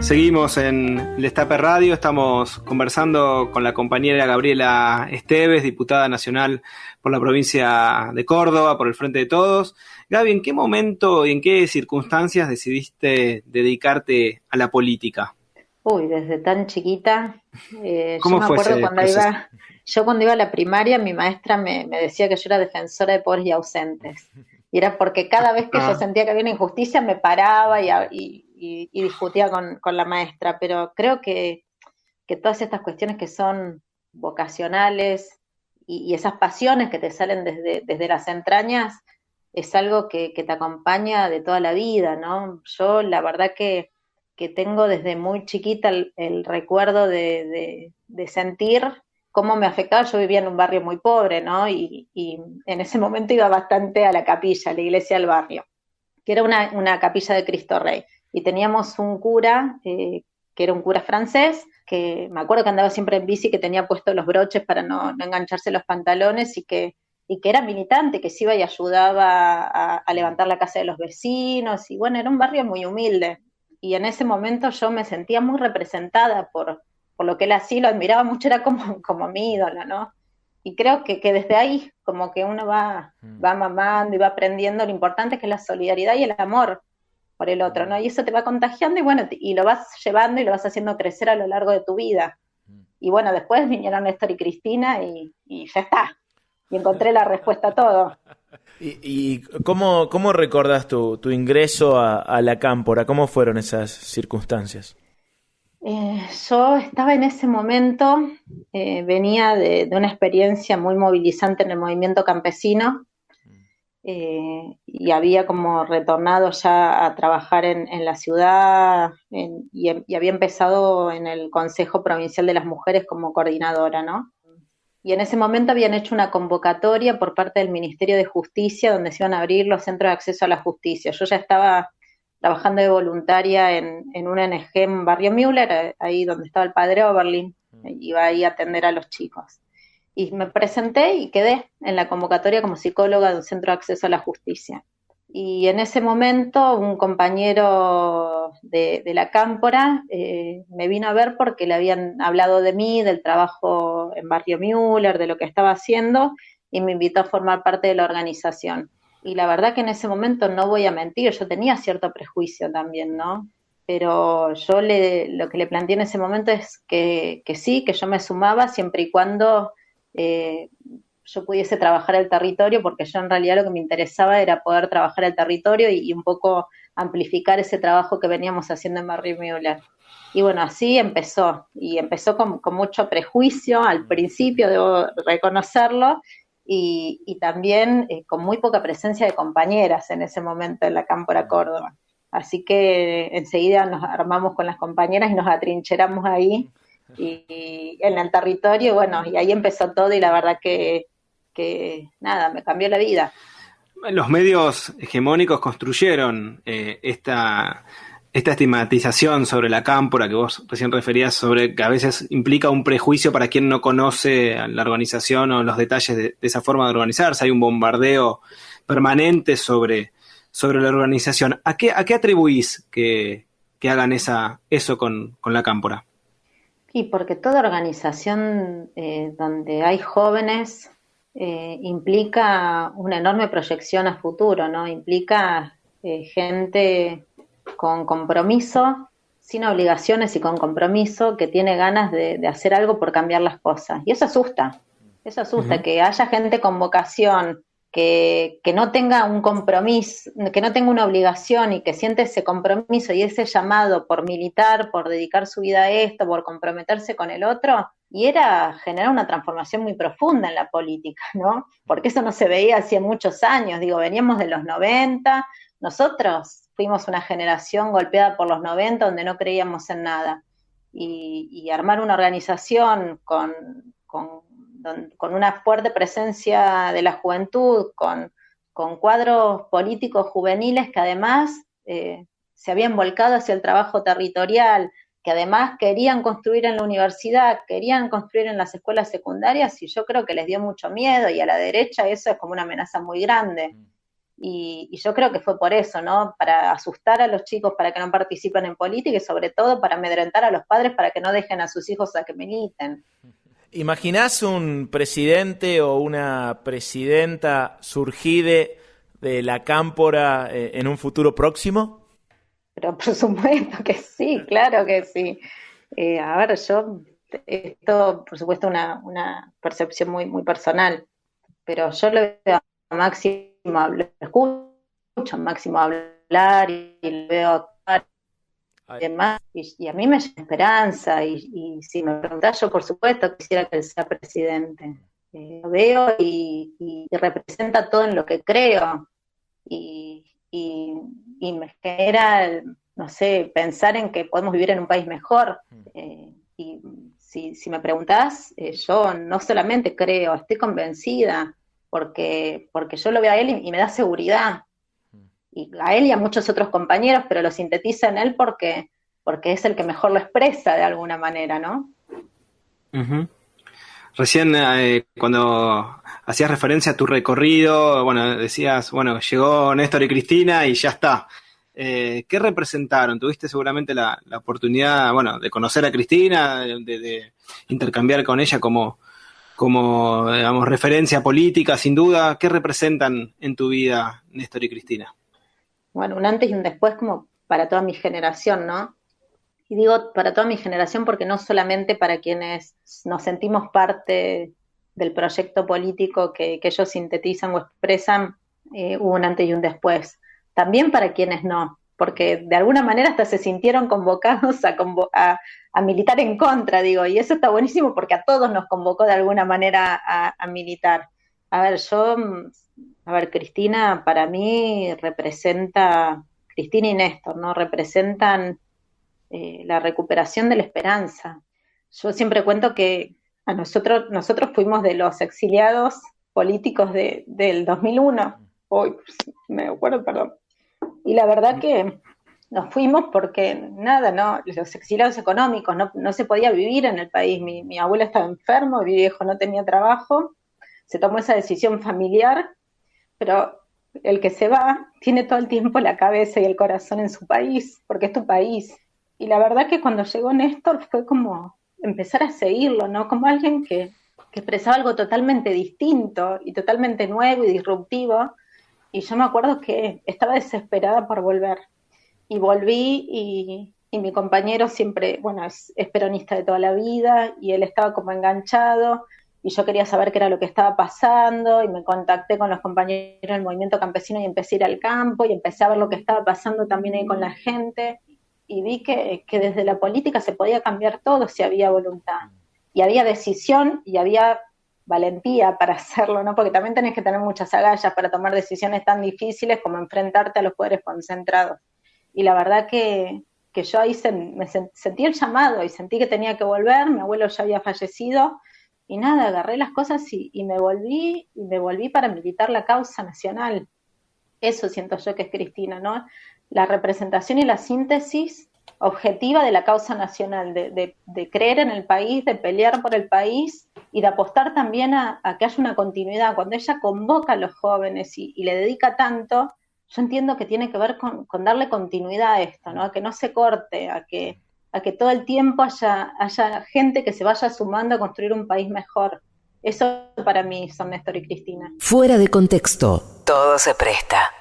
Seguimos en el Destape Radio, estamos conversando con la compañera Gabriela Esteves, diputada nacional por la provincia de Córdoba, por el Frente de Todos. Gaby, ¿en qué momento y en qué circunstancias decidiste dedicarte a la política? Uy, desde tan chiquita. ¿Cómo yo me fue acuerdo ese cuando proceso? cuando iba a la primaria, mi maestra me decía que yo era defensora de pobres y ausentes. Y era porque cada vez que yo sentía que había una injusticia me paraba y discutía con la maestra. Pero creo que todas estas cuestiones que son vocacionales y esas pasiones que te salen desde las entrañas es algo que te acompaña de toda la vida, ¿no? Yo la verdad que tengo desde muy chiquita el recuerdo de sentir cómo me afectaba. Yo vivía en un barrio muy pobre, ¿no? Y en ese momento iba bastante a la capilla, a la iglesia del barrio, que era una capilla de Cristo Rey. Y teníamos un cura, que era un cura francés, que me acuerdo que andaba siempre en bici, que tenía puestos los broches para no engancharse los pantalones y que era militante, que se iba y ayudaba a levantar la casa de los vecinos. Y bueno, era un barrio muy humilde. Y en ese momento yo me sentía muy representada por lo que él hacía, lo admiraba mucho, era como mi ídolo, ¿no? Y creo que desde ahí como que uno va mamando y va aprendiendo lo importante que es la solidaridad y el amor por el otro, ¿no? Y eso te va contagiando y bueno, y lo vas llevando y lo vas haciendo crecer a lo largo de tu vida. Y bueno, después vinieron Néstor y Cristina y ya está. Y encontré la respuesta a todo. ¿Y cómo recordás tu ingreso a la Cámpora? ¿Cómo fueron esas circunstancias? Yo estaba en ese momento, venía de una experiencia muy movilizante en el movimiento campesino, y había como retornado ya a trabajar en la ciudad, y había empezado en el Consejo Provincial de las Mujeres como coordinadora, ¿no? Y en ese momento habían hecho una convocatoria por parte del Ministerio de Justicia donde se iban a abrir los centros de acceso a la justicia. Yo ya estaba trabajando de voluntaria en una ONG en Barrio Müller, ahí donde estaba el padre Oberlin, iba ahí a atender a los chicos. Y me presenté y quedé en la convocatoria como psicóloga de un centro de acceso a la justicia. Y en ese momento un compañero de la Cámpora me vino a ver porque le habían hablado de mí, del trabajo en Barrio Müller, de lo que estaba haciendo, y me invitó a formar parte de la organización. Y la verdad que en ese momento, no voy a mentir, yo tenía cierto prejuicio también, ¿no? Pero yo lo que le planteé en ese momento es que sí, que yo me sumaba siempre y cuando yo pudiese trabajar el territorio, porque yo en realidad lo que me interesaba era poder trabajar el territorio y un poco amplificar ese trabajo que veníamos haciendo en Barrio Müller. Y bueno, así empezó, y empezó con mucho prejuicio al principio, debo reconocerlo, y también con muy poca presencia de compañeras en ese momento en la Cámpora Córdoba. Así que enseguida nos armamos con las compañeras y nos atrincheramos ahí y en el territorio, bueno, y ahí empezó todo, y la verdad que nada, me cambió la vida. Los medios hegemónicos construyeron esta estigmatización sobre la Cámpora que vos recién referías, sobre que a veces implica un prejuicio para quien no conoce la organización o los detalles de esa forma de organizarse. Hay un bombardeo permanente sobre la organización. ¿A qué atribuís que hagan eso con la Cámpora? Y porque toda organización donde hay jóvenes implica una enorme proyección a futuro, ¿no? Implica gente con compromiso, sin obligaciones y con compromiso, que tiene ganas de hacer algo por cambiar las cosas. Y eso asusta, Uh-huh. que haya gente con vocación que no tenga un compromiso, que no tenga una obligación y que siente ese compromiso y ese llamado por militar, por dedicar su vida a esto, por comprometerse con el otro, y era generar una transformación muy profunda en la política, ¿no? Porque eso no se veía hacía muchos años, digo, veníamos de los 90, nosotros fuimos una generación golpeada por los 90 donde no creíamos en nada, y armar una organización con una fuerte presencia de la juventud, con cuadros políticos juveniles que además se habían volcado hacia el trabajo territorial, que además querían construir en la universidad, querían construir en las escuelas secundarias, y yo creo que les dio mucho miedo, y a la derecha eso es como una amenaza muy grande. Y yo creo que fue por eso, ¿no? Para asustar a los chicos para que no participen en política y sobre todo para amedrentar a los padres para que no dejen a sus hijos a que militen. ¿Imaginás un presidente o una presidenta surgir de la cámpora en un futuro próximo? Pero por supuesto que sí, claro que sí. A ver, esto por supuesto una percepción muy, muy personal, pero yo lo veo a Máximo, lo escucho a Máximo hablar y lo veo actuar y demás, y a mí me llena esperanza, y si me preguntás, yo por supuesto quisiera que él sea presidente. Lo veo y representa todo en lo que creo, y me genera, no sé, pensar en que podemos vivir en un país mejor. Y si me preguntás, yo no solamente creo, estoy convencida, porque yo lo veo a él y me da seguridad. Y a él y a muchos otros compañeros, pero lo sintetiza en él porque es el que mejor lo expresa de alguna manera, ¿no? Uh-huh. Recién cuando hacías referencia a tu recorrido, bueno, decías, bueno, llegó Néstor y Cristina y ya está. ¿Qué representaron? Tuviste seguramente la oportunidad, bueno, de conocer a Cristina, de intercambiar con ella como digamos, referencia política, sin duda. ¿Qué representan en tu vida Néstor y Cristina? Bueno, un antes y un después como para toda mi generación, ¿no? Y digo para toda mi generación porque no solamente para quienes nos sentimos parte del proyecto político que ellos sintetizan o expresan, hubo un antes y un después. También para quienes no, porque de alguna manera hasta se sintieron convocados a militar en contra, digo, y eso está buenísimo porque a todos nos convocó de alguna manera a militar. A ver, Cristina para mí representa, Cristina y Néstor, ¿no? Representan la recuperación de la esperanza. Yo siempre cuento que a nosotros fuimos de los exiliados políticos del 2001. Uy, me acuerdo, perdón. Y la verdad que nos fuimos porque nada, ¿no? Los exiliados económicos, no se podía vivir en el país. Mi abuela estaba enfermo, mi viejo no tenía trabajo, se tomó esa decisión familiar, pero el que se va tiene todo el tiempo la cabeza y el corazón en su país, porque es tu país. Y la verdad que cuando llegó Néstor fue como empezar a seguirlo, ¿no? Como alguien que expresaba algo totalmente distinto y totalmente nuevo y disruptivo. Y yo me acuerdo que estaba desesperada por volver. Y volví y mi compañero siempre, bueno, es peronista de toda la vida y él estaba como enganchado y yo quería saber qué era lo que estaba pasando y me contacté con los compañeros del movimiento campesino y empecé a ir al campo y empecé a ver lo que estaba pasando también ahí con la gente y vi que desde la política se podía cambiar todo si había voluntad y había decisión y había valentía para hacerlo, ¿no? Porque también tenés que tener muchas agallas para tomar decisiones tan difíciles como enfrentarte a los poderes concentrados. Y la verdad que yo ahí sentí el llamado y sentí que tenía que volver, mi abuelo ya había fallecido, y nada, agarré las cosas y me volví para militar la causa nacional. Eso siento yo que es Cristina, ¿no? La representación y la síntesis objetiva de la causa nacional, de creer en el país, de pelear por el país y de apostar también a que haya una continuidad. Cuando ella convoca a los jóvenes y le dedica tanto, yo entiendo que tiene que ver con darle continuidad a esto, ¿no? A que no se corte, a que todo el tiempo haya gente que se vaya sumando a construir un país mejor. Eso para mí son Néstor y Cristina. Fuera de contexto, todo se presta.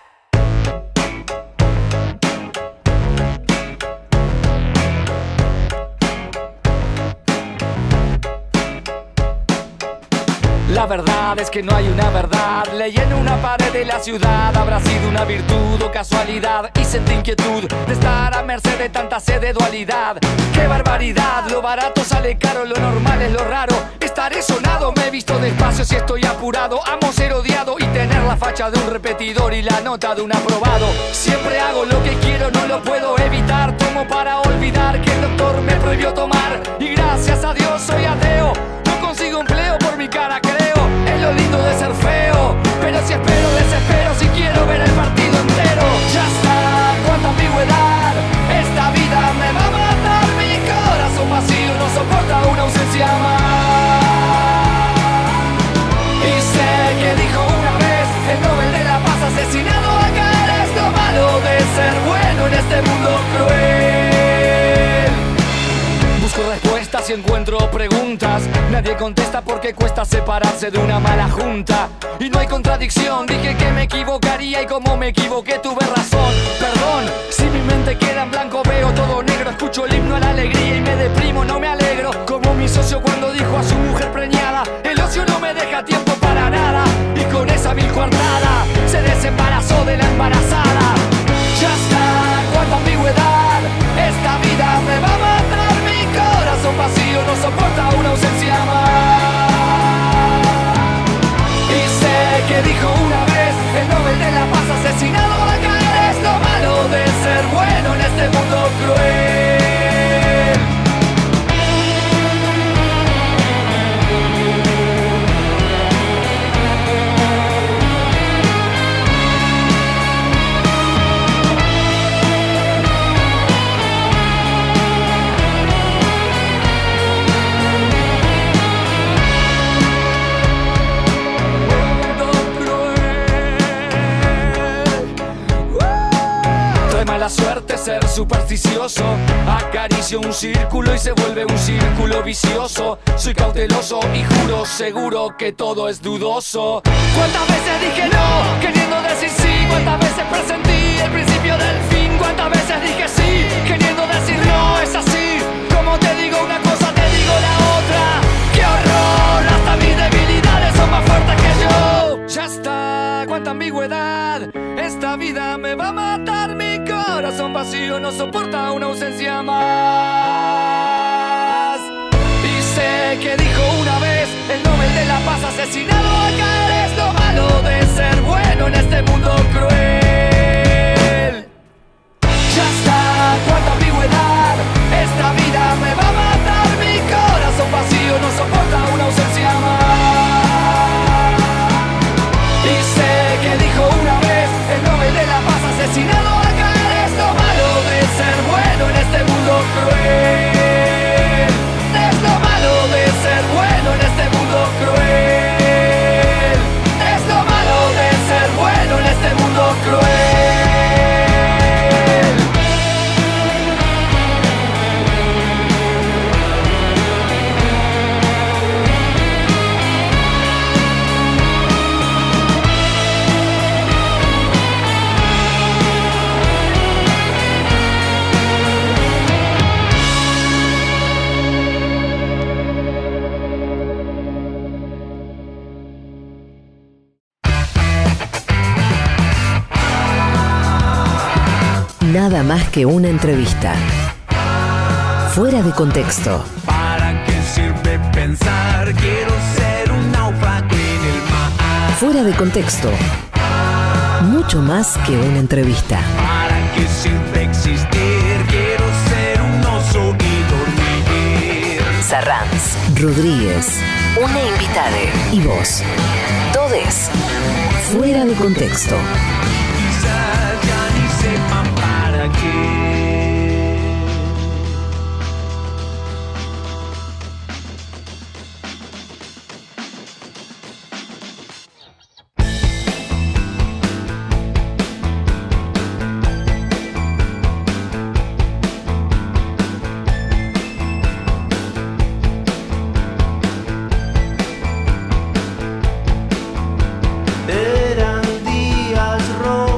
La verdad es que no hay una verdad. Leí en una pared de la ciudad. Habrá sido una virtud o casualidad. Y sentí inquietud de estar a merced de tanta sed de dualidad. ¡Qué barbaridad! Lo barato sale caro, lo normal es lo raro. Estaré sonado, me he visto despacio si estoy apurado. Amo ser odiado y tener la facha de un repetidor y la nota de un aprobado. Siempre hago lo que quiero, no lo puedo evitar. Tomo para olvidar que el doctor me prohibió tomar. Y gracias a Dios soy ateo. No consigo empleo por mi cara, creo. Es lo lindo de ser feo. Pero si espero, desespero si quiero ver el partido entero. Ya está, cuánta ambigüedad. Esta vida me va a matar. Mi corazón vacío no soporta una ausencia más. Y sé que dijo una vez el Nobel de la Paz asesinado acá. Es lo malo de ser bueno en este mundo cruel. Busco respuestas y encuentro preguntas. Nadie contesta porque cuesta separarse de una mala junta. Y no hay contradicción, dije que me equivocaría y como me equivoqué tuve razón. Perdón, si mi mente queda en blanco veo todo negro. Escucho el himno a la alegría y me deprimo, no me alegro. Como mi socio cuando dijo a su mujer preñada: el ocio no me deja tiempo para nada. Y con esa vil coartada se desembarazó de la embarazada. Ya está, cuánta ambigüedad. Esta vida me va a matar. Mi corazón vacío no soporta una ausencia más. Y sé que dijo una vez el Nobel de la Paz asesinado acá. Es lo malo de ser bueno en este mundo cruel. La suerte ser supersticioso. Acaricio un círculo y se vuelve un círculo vicioso. Soy cauteloso y juro seguro que todo es dudoso. ¿Cuántas veces dije no, queriendo decir sí? ¿Cuántas veces presentí el principio del fin? ¿Cuántas veces dije sí, queriendo decir no? Es así, como te digo una cosa, te digo la otra. ¡Qué horror! Hasta mis debilidades son más fuertes que yo. Ya está, cuánta ambigüedad. Esta vida me va a matar. Mi corazón vacío no soporta una ausencia más. Y sé que dijo una vez el Nobel de la Paz asesinado acá. Es lo malo de ser bueno en este mundo cruel. Ya está, cuánta ambigüedad. Esta vida me va a matar. Mi corazón vacío no soporta una ausencia más. Y sé que dijo una vez el Nobel de la Paz asesinado acá. Es lo malo de ser bueno en este mundo cruel. Es lo malo de ser bueno en este mundo cruel. Es lo malo de ser bueno en este mundo cruel. Nada más que una entrevista. Fuera de contexto. ¿Para qué sirve pensar? Quiero ser un náufrago en el mar. Fuera de contexto. Mucho más que una entrevista. ¿Para qué sirve existir? Quiero ser un oso y dormir. Sarranz, Rodríguez, una invitada y vos. Todes. Fuera de contexto. Quizás ya ni sepan para qué. Eran días rojos.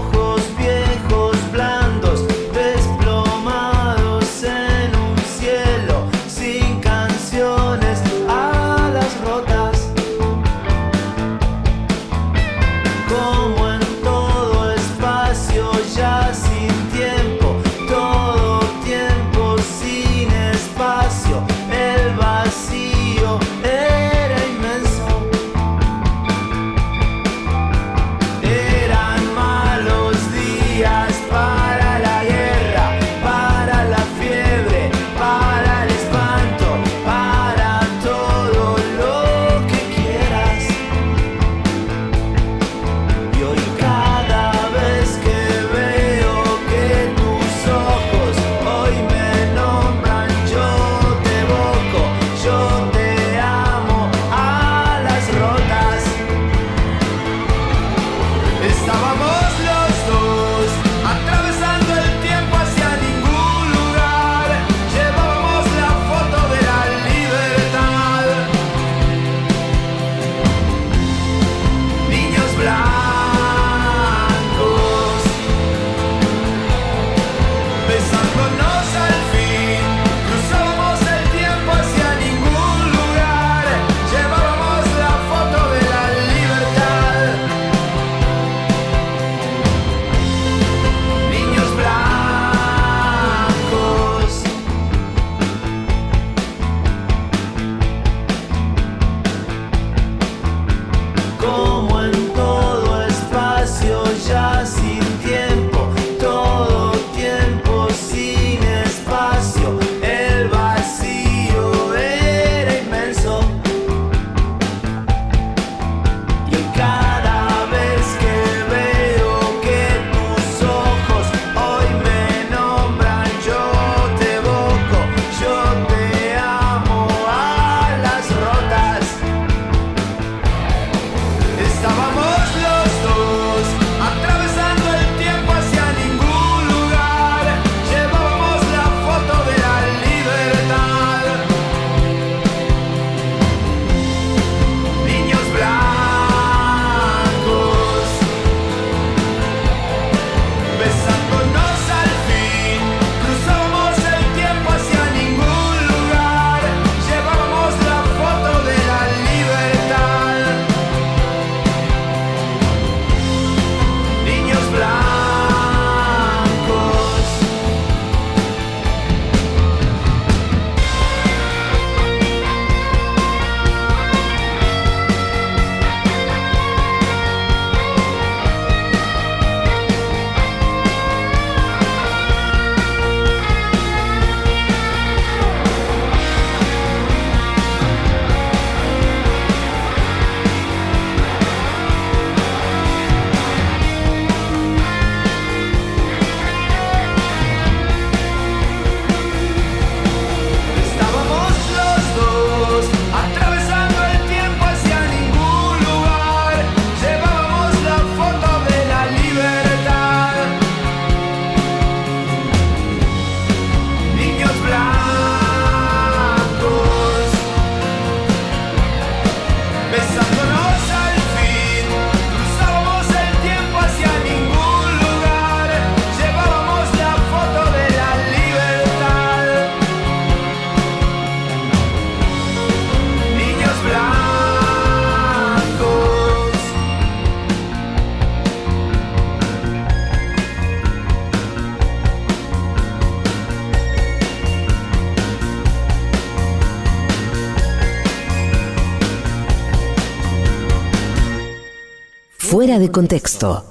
Fuera de contexto.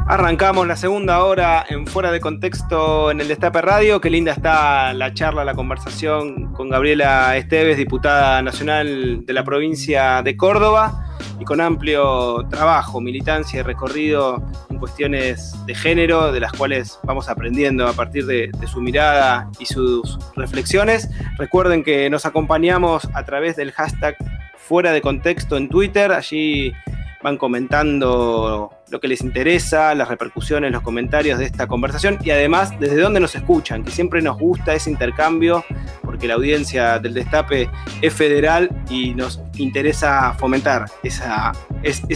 Arrancamos la segunda hora en Fuera de Contexto en el Destape Radio. Qué linda está la charla, la conversación con Gabriela Esteves, diputada nacional de la provincia de Córdoba, y con amplio trabajo, militancia y recorrido en cuestiones de género, de las cuales vamos aprendiendo a partir de su mirada y sus reflexiones. Recuerden que nos acompañamos a través del hashtag Fuera de Contexto en Twitter. Allí van comentando lo que les interesa, las repercusiones, los comentarios de esta conversación, y además desde dónde nos escuchan, que siempre nos gusta ese intercambio, porque la audiencia del Destape es federal y nos interesa fomentar ese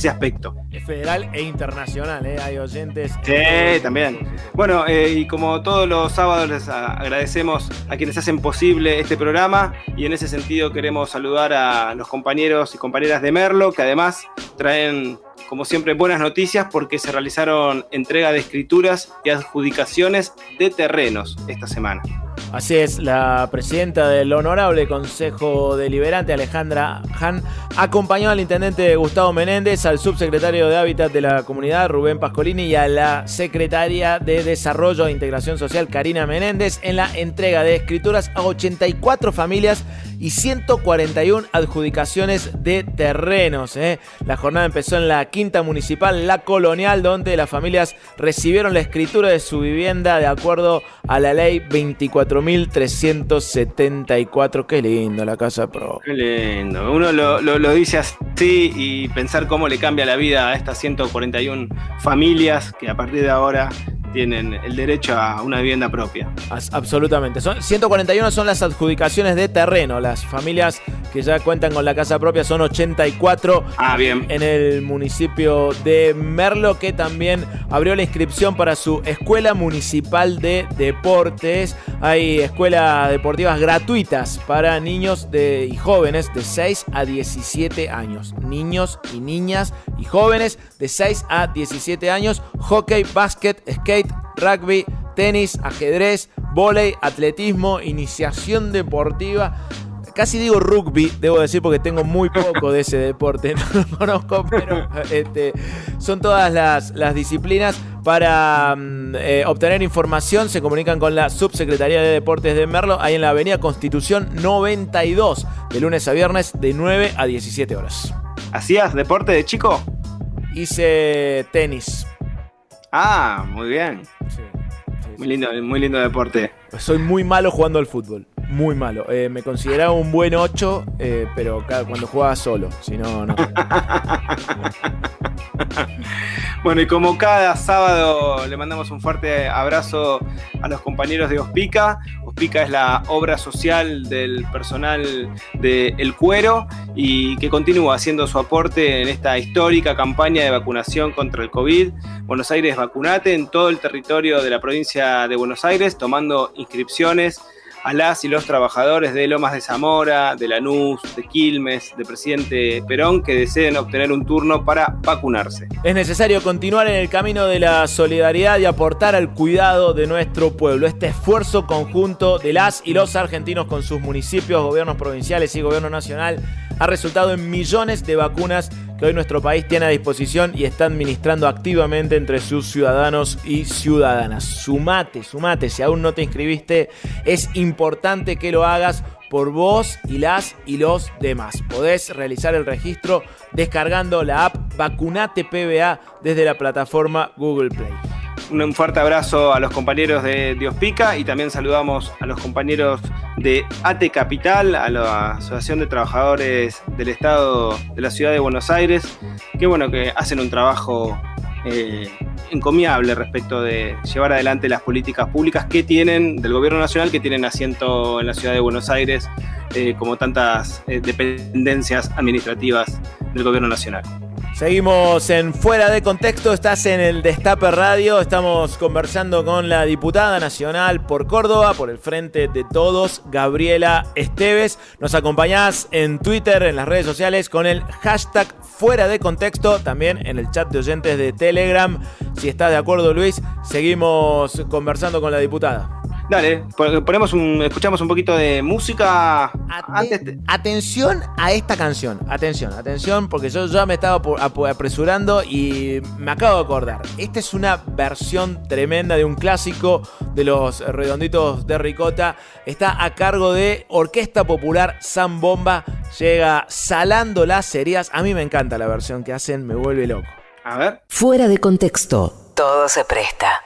aspecto. Es federal e internacional, hay oyentes. Sí, también. Bueno, y como todos los sábados les agradecemos a quienes hacen posible este programa, y en ese sentido queremos saludar a los compañeros y compañeras de Merlo, que además traen, como siempre, buenas noticias porque se realizaron entrega de escrituras y adjudicaciones de terrenos esta semana. Así es, la presidenta del Honorable Consejo Deliberante, Alejandra Han, acompañó al intendente Gustavo Menéndez, al subsecretario de Hábitat de la comunidad, Rubén Pascolini, y a la secretaria de Desarrollo e Integración Social, Karina Menéndez, en la entrega de escrituras a 84 familias y 141 adjudicaciones de terrenos. La jornada empezó en la quinta municipal, La Colonial, donde las familias recibieron la escritura de su vivienda de acuerdo a la ley 24.374. Qué lindo la casa pro. Qué lindo. Uno lo dice así y pensar cómo le cambia la vida a estas 141 familias que a partir de ahora tienen el derecho a una vivienda propia. Absolutamente. 141 son las adjudicaciones de terreno. Las familias que ya cuentan con la casa propia son 84. Bien. En el municipio de Merlo, que también abrió la inscripción para su Escuela Municipal de Deportes. Hay escuelas deportivas gratuitas para niños y jóvenes de 6 a 17 años. Niños y niñas y jóvenes de 6 a 17 años. Hockey, básquet, skate, rugby, tenis, ajedrez, vóley, atletismo, iniciación deportiva. Casi digo rugby, debo decir, porque tengo muy poco de ese deporte, no lo conozco, pero son todas las disciplinas. Para obtener información se comunican con la Subsecretaría de Deportes de Merlo, ahí en la avenida Constitución 92, de lunes a viernes de 9 a 17 horas. ¿Hacías deporte de chico? Hice tenis. Muy bien. Sí, muy lindo deporte. Soy muy malo jugando al fútbol. Muy malo. Me consideraba un buen 8, pero cuando jugaba solo. Si no, no. Bueno, y como cada sábado le mandamos un fuerte abrazo a los compañeros de Hospica. Hospica es la obra social del personal de El Cuero y que continúa haciendo su aporte en esta histórica campaña de vacunación contra el COVID. Buenos Aires Vacunate, en todo el territorio de la provincia de Buenos Aires, tomando inscripciones a las y los trabajadores de Lomas de Zamora, de Lanús, de Quilmes, de Presidente Perón, que deseen obtener un turno para vacunarse. Es necesario continuar en el camino de la solidaridad y aportar al cuidado de nuestro pueblo. Este esfuerzo conjunto de las y los argentinos con sus municipios, gobiernos provinciales y gobierno nacional ha resultado en millones de vacunas que hoy nuestro país tiene a disposición y está administrando activamente entre sus ciudadanos y ciudadanas. Sumate, si aún no te inscribiste, es importante que lo hagas por vos y las y los demás. Podés realizar el registro descargando la app Vacunate PBA desde la plataforma Google Play. Un fuerte abrazo a los compañeros de Hospica y también saludamos a los compañeros de ATE Capital, a la Asociación de Trabajadores del Estado de la Ciudad de Buenos Aires, que bueno, que hacen un trabajo encomiable respecto de llevar adelante las políticas públicas que tienen del gobierno nacional, que tienen asiento en la ciudad de Buenos Aires, como tantas dependencias administrativas del gobierno nacional. Seguimos en Fuera de Contexto, estás en el Destape Radio, estamos conversando con la diputada nacional por Córdoba, por el Frente de Todos, Gabriela Esteves. Nos acompañás en Twitter, en las redes sociales, con el hashtag Fuera de Contexto, también en el chat de oyentes de Telegram. Si estás de acuerdo, Luis, seguimos conversando con la diputada. Dale, escuchamos un poquito de música. Atención a esta canción, atención, porque yo ya me estaba apresurando y me acabo de acordar. Esta es una versión tremenda de un clásico de los Redonditos de Ricota. Está a cargo de Orquesta Popular San Bomba. Llega Salando las Heridas. A mí me encanta la versión que hacen, me vuelve loco. A ver. Fuera de Contexto, todo se presta.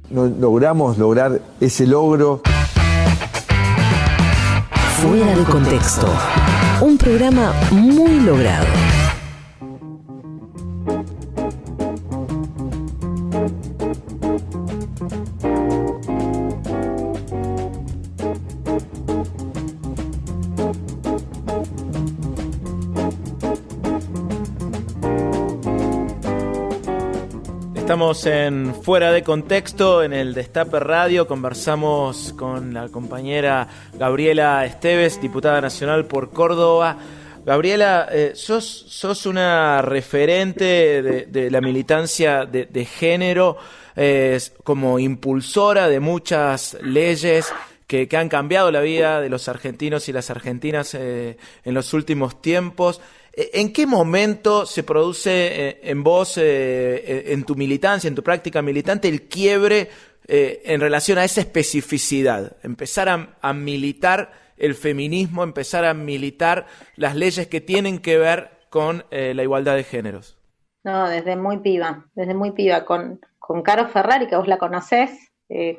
No logramos lograr ese logro. Fuera de contexto. Un programa muy logrado. Estamos en Fuera de Contexto, en el Destape Radio. Conversamos con la compañera Gabriela Esteves, diputada nacional por Córdoba. Gabriela, sos una referente de la militancia de género, como impulsora de muchas leyes que han cambiado la vida de los argentinos y las argentinas en los últimos tiempos. ¿En qué momento se produce en vos, en tu militancia, en tu práctica militante, el quiebre en relación a esa especificidad? Empezar a militar el feminismo, empezar a militar las leyes que tienen que ver con la igualdad de géneros. No, desde muy piba, con Caro Ferrari, que vos la conocés.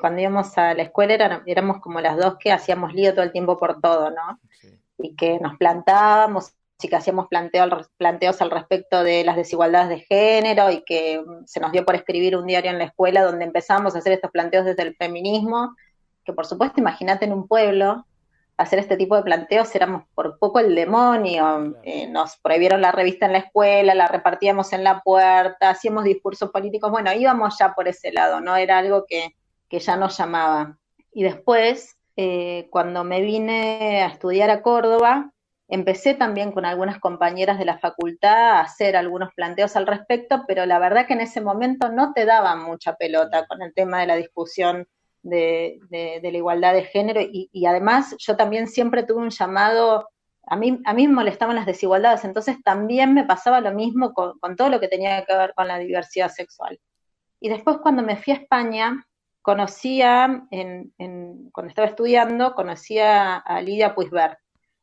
Cuando íbamos a la escuela éramos como las dos que hacíamos lío todo el tiempo por todo, ¿no? Sí. Y que nos plantábamos y que hacíamos planteos al respecto de las desigualdades de género, y que se nos dio por escribir un diario en la escuela donde empezábamos a hacer estos planteos desde el feminismo, que por supuesto, imagínate en un pueblo hacer este tipo de planteos, éramos por poco el demonio. Nos prohibieron la revista en la escuela, la repartíamos en la puerta, hacíamos discursos políticos, bueno, íbamos ya por ese lado, ¿no? Era algo que ya nos llamaba. Y después, cuando me vine a estudiar a Córdoba, empecé también con algunas compañeras de la facultad a hacer algunos planteos al respecto, pero la verdad que en ese momento no te daban mucha pelota con el tema de la discusión de la igualdad de género, y además yo también siempre tuve un llamado, a mí me molestaban las desigualdades, entonces también me pasaba lo mismo con todo lo que tenía que ver con la diversidad sexual. Y después, cuando me fui a España, cuando estaba estudiando, conocí a Lidia Puigvert,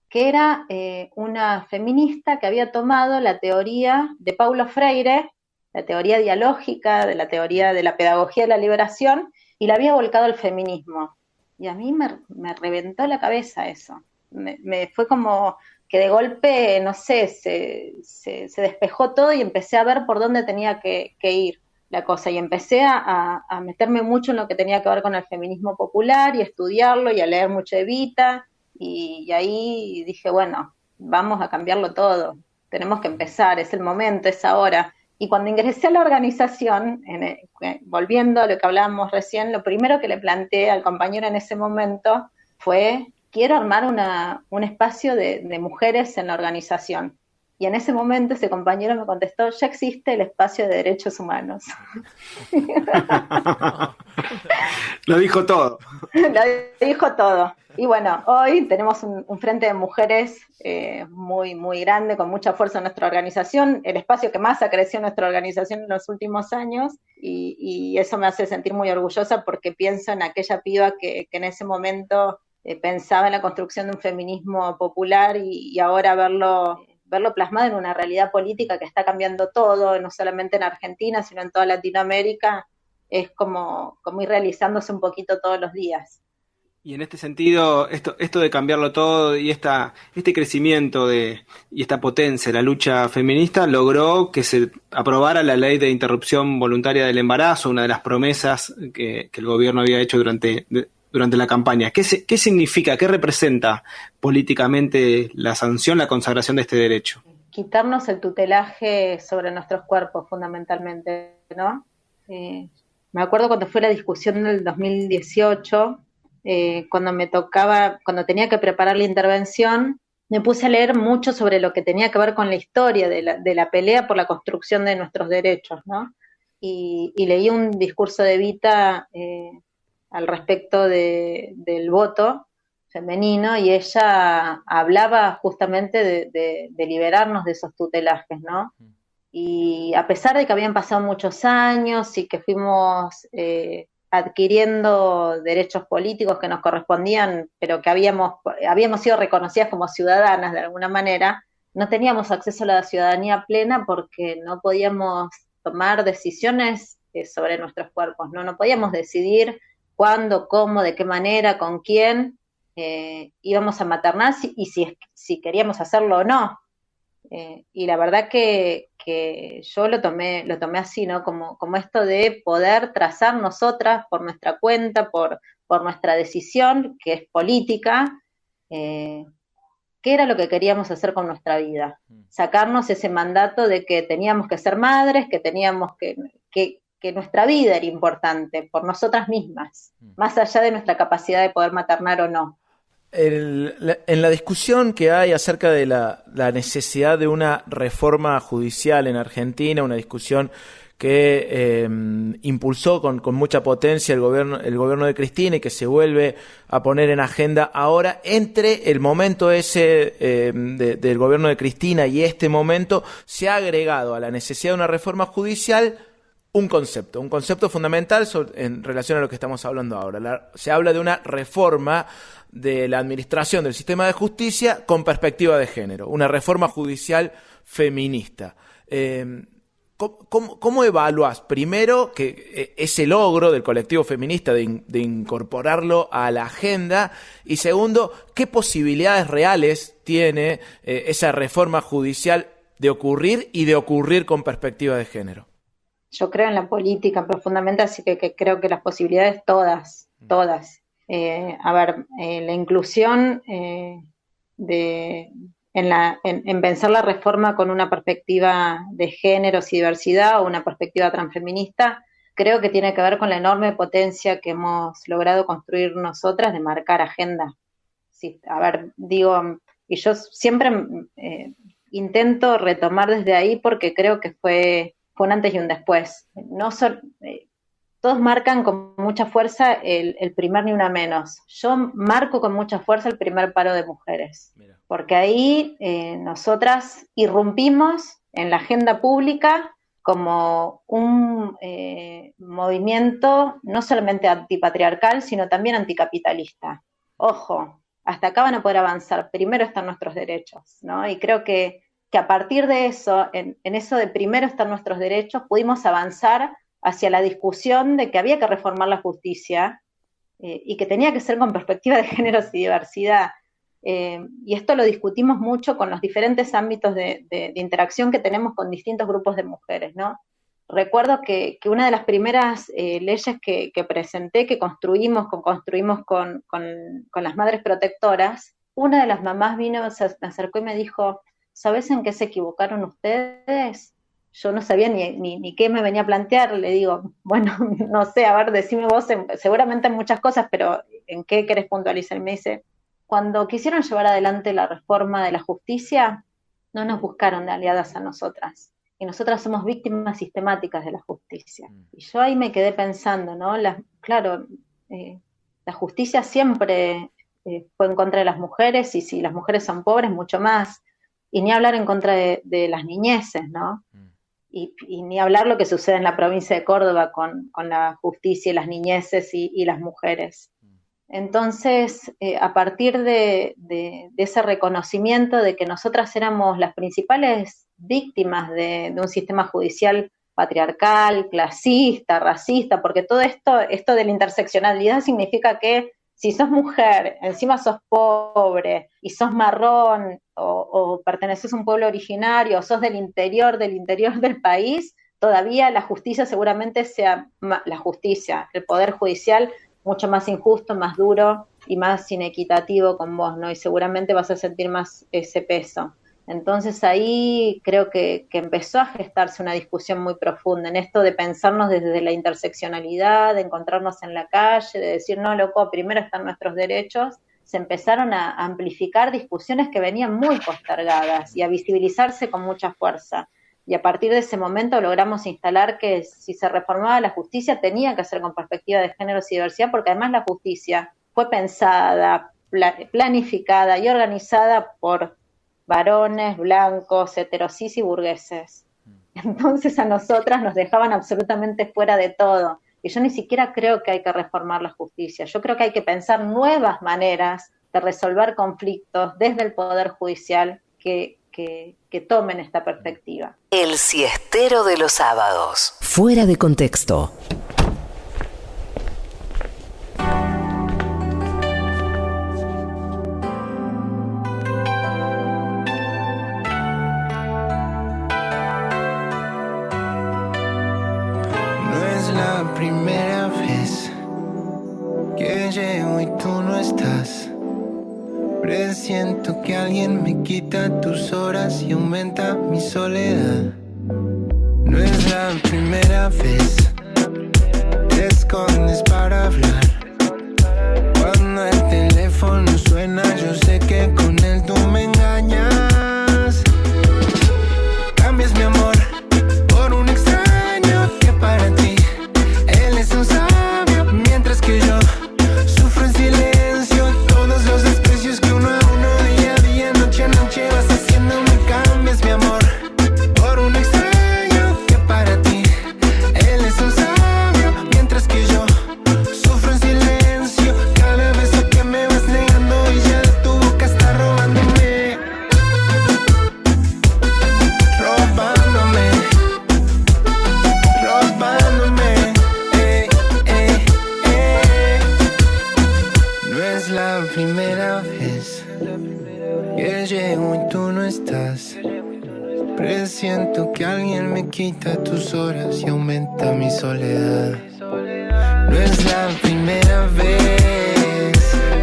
que era una feminista que había tomado la teoría de Paulo Freire, la teoría dialógica, de la teoría de la pedagogía de la liberación, y la había volcado al feminismo. Y a mí me reventó la cabeza eso. Me fue como que de golpe, no sé, se despejó todo, y empecé a ver por dónde tenía que ir la cosa, y empecé a meterme mucho en lo que tenía que ver con el feminismo popular, y estudiarlo, y a leer mucho Evita, y ahí dije, bueno, vamos a cambiarlo todo, tenemos que empezar, es el momento, es ahora. Y cuando ingresé a la organización, volviendo a lo que hablábamos recién, lo primero que le planteé al compañero en ese momento fue: quiero armar un espacio de mujeres en la organización. Y en ese momento ese compañero me contestó: ya existe el espacio de derechos humanos. Lo dijo todo. Lo dijo todo. Y bueno, hoy tenemos un frente de mujeres muy, muy grande, con mucha fuerza en nuestra organización, el espacio que más ha crecido en nuestra organización en los últimos años, y eso me hace sentir muy orgullosa, porque pienso en aquella piba que en ese momento pensaba en la construcción de un feminismo popular, y ahora verlo plasmado en una realidad política que está cambiando todo, no solamente en Argentina, sino en toda Latinoamérica, es como ir realizándose un poquito todos los días. Y en este sentido, esto de cambiarlo todo, y este crecimiento y esta potencia, la lucha feminista, logró que se aprobara la ley de interrupción voluntaria del embarazo, una de las promesas que el gobierno había hecho durante la campaña. ¿Qué significa, qué representa políticamente la sanción, la consagración de este derecho? Quitarnos el tutelaje sobre nuestros cuerpos, fundamentalmente, ¿no? Me acuerdo cuando fue la discusión del 2018, cuando tenía que preparar la intervención, me puse a leer mucho sobre lo que tenía que ver con la historia de la pelea por la construcción de nuestros derechos, ¿no? Y leí un discurso de Evita al respecto del voto femenino, y ella hablaba justamente de liberarnos de esos tutelajes, ¿no? Y a pesar de que habían pasado muchos años y que fuimos adquiriendo derechos políticos que nos correspondían, pero que habíamos sido reconocidas como ciudadanas de alguna manera, no teníamos acceso a la ciudadanía plena, porque no podíamos tomar decisiones sobre nuestros cuerpos, ¿no? No podíamos decidir cuándo, cómo, de qué manera, con quién, íbamos a maternar y si queríamos hacerlo o no. Y la verdad que yo lo tomé así, ¿no? Como esto de poder trazar nosotras por nuestra cuenta, por nuestra decisión, que es política, qué era lo que queríamos hacer con nuestra vida. Sacarnos ese mandato de que teníamos que ser madres, que teníamos que nuestra vida era importante por nosotras mismas, más allá de nuestra capacidad de poder maternar o no. En la discusión que hay acerca de la necesidad de una reforma judicial en Argentina, una discusión que impulsó con mucha potencia el gobierno de Cristina y que se vuelve a poner en agenda ahora, entre el momento ese del gobierno de Cristina y este momento, se ha agregado a la necesidad de una reforma judicial un concepto fundamental en relación a lo que estamos hablando ahora. Se habla de una reforma de la administración del sistema de justicia con perspectiva de género, una reforma judicial feminista. ¿Cómo evaluás, primero, que ese logro del colectivo feminista de incorporarlo a la agenda? Y segundo, ¿qué posibilidades reales tiene esa reforma judicial de ocurrir y de ocurrir con perspectiva de género? Yo creo en la política profundamente, así que creo que las posibilidades todas. La inclusión en pensar la reforma con una perspectiva de géneros y diversidad o una perspectiva transfeminista, creo que tiene que ver con la enorme potencia que hemos logrado construir nosotras de marcar agenda. Sí, y yo siempre intento retomar desde ahí porque creo que fue un antes y un después. Todos marcan con mucha fuerza el primer Ni Una Menos. Yo marco con mucha fuerza el primer paro de mujeres. Mira. Porque ahí nosotras irrumpimos en la agenda pública como un movimiento no solamente antipatriarcal, sino también anticapitalista. Ojo, hasta acá van a poder avanzar. Primero están nuestros derechos, ¿no? Y creo que a partir de eso, en eso de primero están nuestros derechos, pudimos avanzar hacia la discusión de que había que reformar la justicia y que tenía que ser con perspectiva de géneros y diversidad. Y esto lo discutimos mucho con los diferentes ámbitos de interacción que tenemos con distintos grupos de mujeres, ¿no? Recuerdo que una de las primeras leyes que presenté, que construimos con las madres protectoras, una de las mamás vino, me acercó y me dijo: ¿sabes en qué se equivocaron ustedes? Yo no sabía ni qué me venía a plantear. Le digo, bueno, no sé, a ver, decime vos, seguramente en muchas cosas, pero ¿en qué querés puntualizar? Y me dice, cuando quisieron llevar adelante la reforma de la justicia, no nos buscaron de aliadas a nosotras. Y nosotras somos víctimas sistemáticas de la justicia. Y yo ahí me quedé pensando, ¿no? La justicia siempre fue en contra de las mujeres, y si las mujeres son pobres, mucho más. Y ni hablar en contra de las niñeces, ¿no? Y ni hablar lo que sucede en la provincia de Córdoba con la justicia y las niñeces y las mujeres. Entonces, a partir de ese reconocimiento de que nosotras éramos las principales víctimas de un sistema judicial patriarcal, clasista, racista, porque todo esto de la interseccionalidad significa que si sos mujer, encima sos pobre y sos marrón o perteneces a un pueblo originario o sos del interior del país, todavía la justicia seguramente sea el poder judicial mucho más injusto, más duro y más inequitativo con vos, ¿no? Y seguramente vas a sentir más ese peso. Entonces ahí creo que empezó a gestarse una discusión muy profunda en esto de pensarnos desde la interseccionalidad, de encontrarnos en la calle, de decir, no, loco, primero están nuestros derechos. Se empezaron a amplificar discusiones que venían muy postergadas y a visibilizarse con mucha fuerza. Y a partir de ese momento logramos instalar que si se reformaba la justicia tenía que ser con perspectiva de géneros y diversidad, porque además la justicia fue pensada, planificada y organizada por varones, blancos, heterosis y burgueses. Entonces a nosotras nos dejaban absolutamente fuera de todo. Y yo ni siquiera creo que hay que reformar la justicia. Yo creo que hay que pensar nuevas maneras de resolver conflictos desde el Poder Judicial que tomen esta perspectiva. El siestero de los sábados. Fuera de contexto. Presiento que alguien me quita tus horas y aumenta mi soledad. No es la primera vez, te escondes para hablar. Cuando el teléfono suena, yo sé que con él tú me engañas. Cambias mi amor por un extraño que para ti él es un sabio, mientras que yo sufro en silencio todos los desprecios que uno a uno, día a día, noche a noche vas haciéndome. Cambias mi amor por un extraño que para ti él es un sabio, mientras que yo sufro en silencio cada beso que me vas negando y ya de tu boca está robándome, robándome, robándome. No es la primera vez que llego y tú no estás. Presiento que alguien me quita tus horas y aumenta mi soledad. No es la primera vez,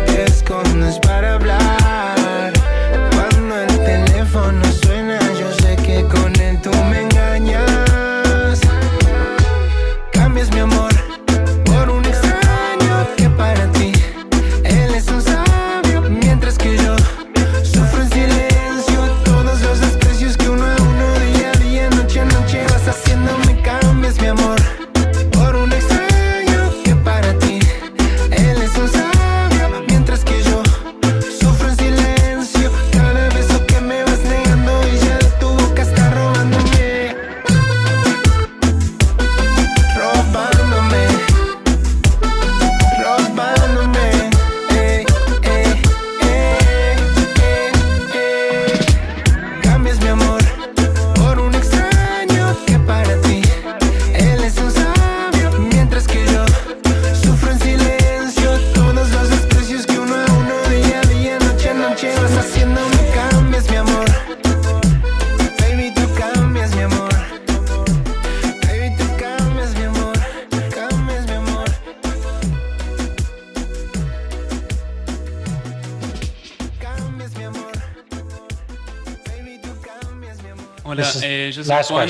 te escondes para hablar. Cuando el teléfono suena, yo sé que con él tú me engañas. Cambias mi amor por un extraño que para ti él es un sabio, mientras que yo sufro en silencio todos los desprecios que uno a uno, día a día, noche a noche vas haciéndome. Cambias mi amor por un extraño que para ti él es un sabio, mientras que yo sufro en silencio cada beso que me vas negando y ya de tu boca está robándome, robándome, robándome. Cambias mi amor por un extraño que para ti él es un sabio, mientras que yo sufro en silencio todos los desprecios que uno a uno, día a día, noche a noche vas haciéndome. Cambias mi amor, baby, tú cambias mi amor, baby, tú cambias mi amor, cambias mi amor, cambias mi amor, baby, tú cambias mi amor. Hola, yo soy Juan,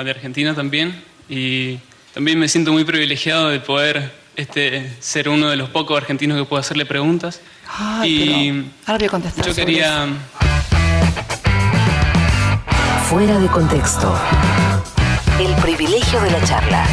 de Argentina también, y también me siento muy privilegiado de poder ser uno de los pocos argentinos que puedo hacerle preguntas. Ay, pero ahora voy a contestar. Yo sobre quería... eso. Fuera de contexto. El privilegio de la charla.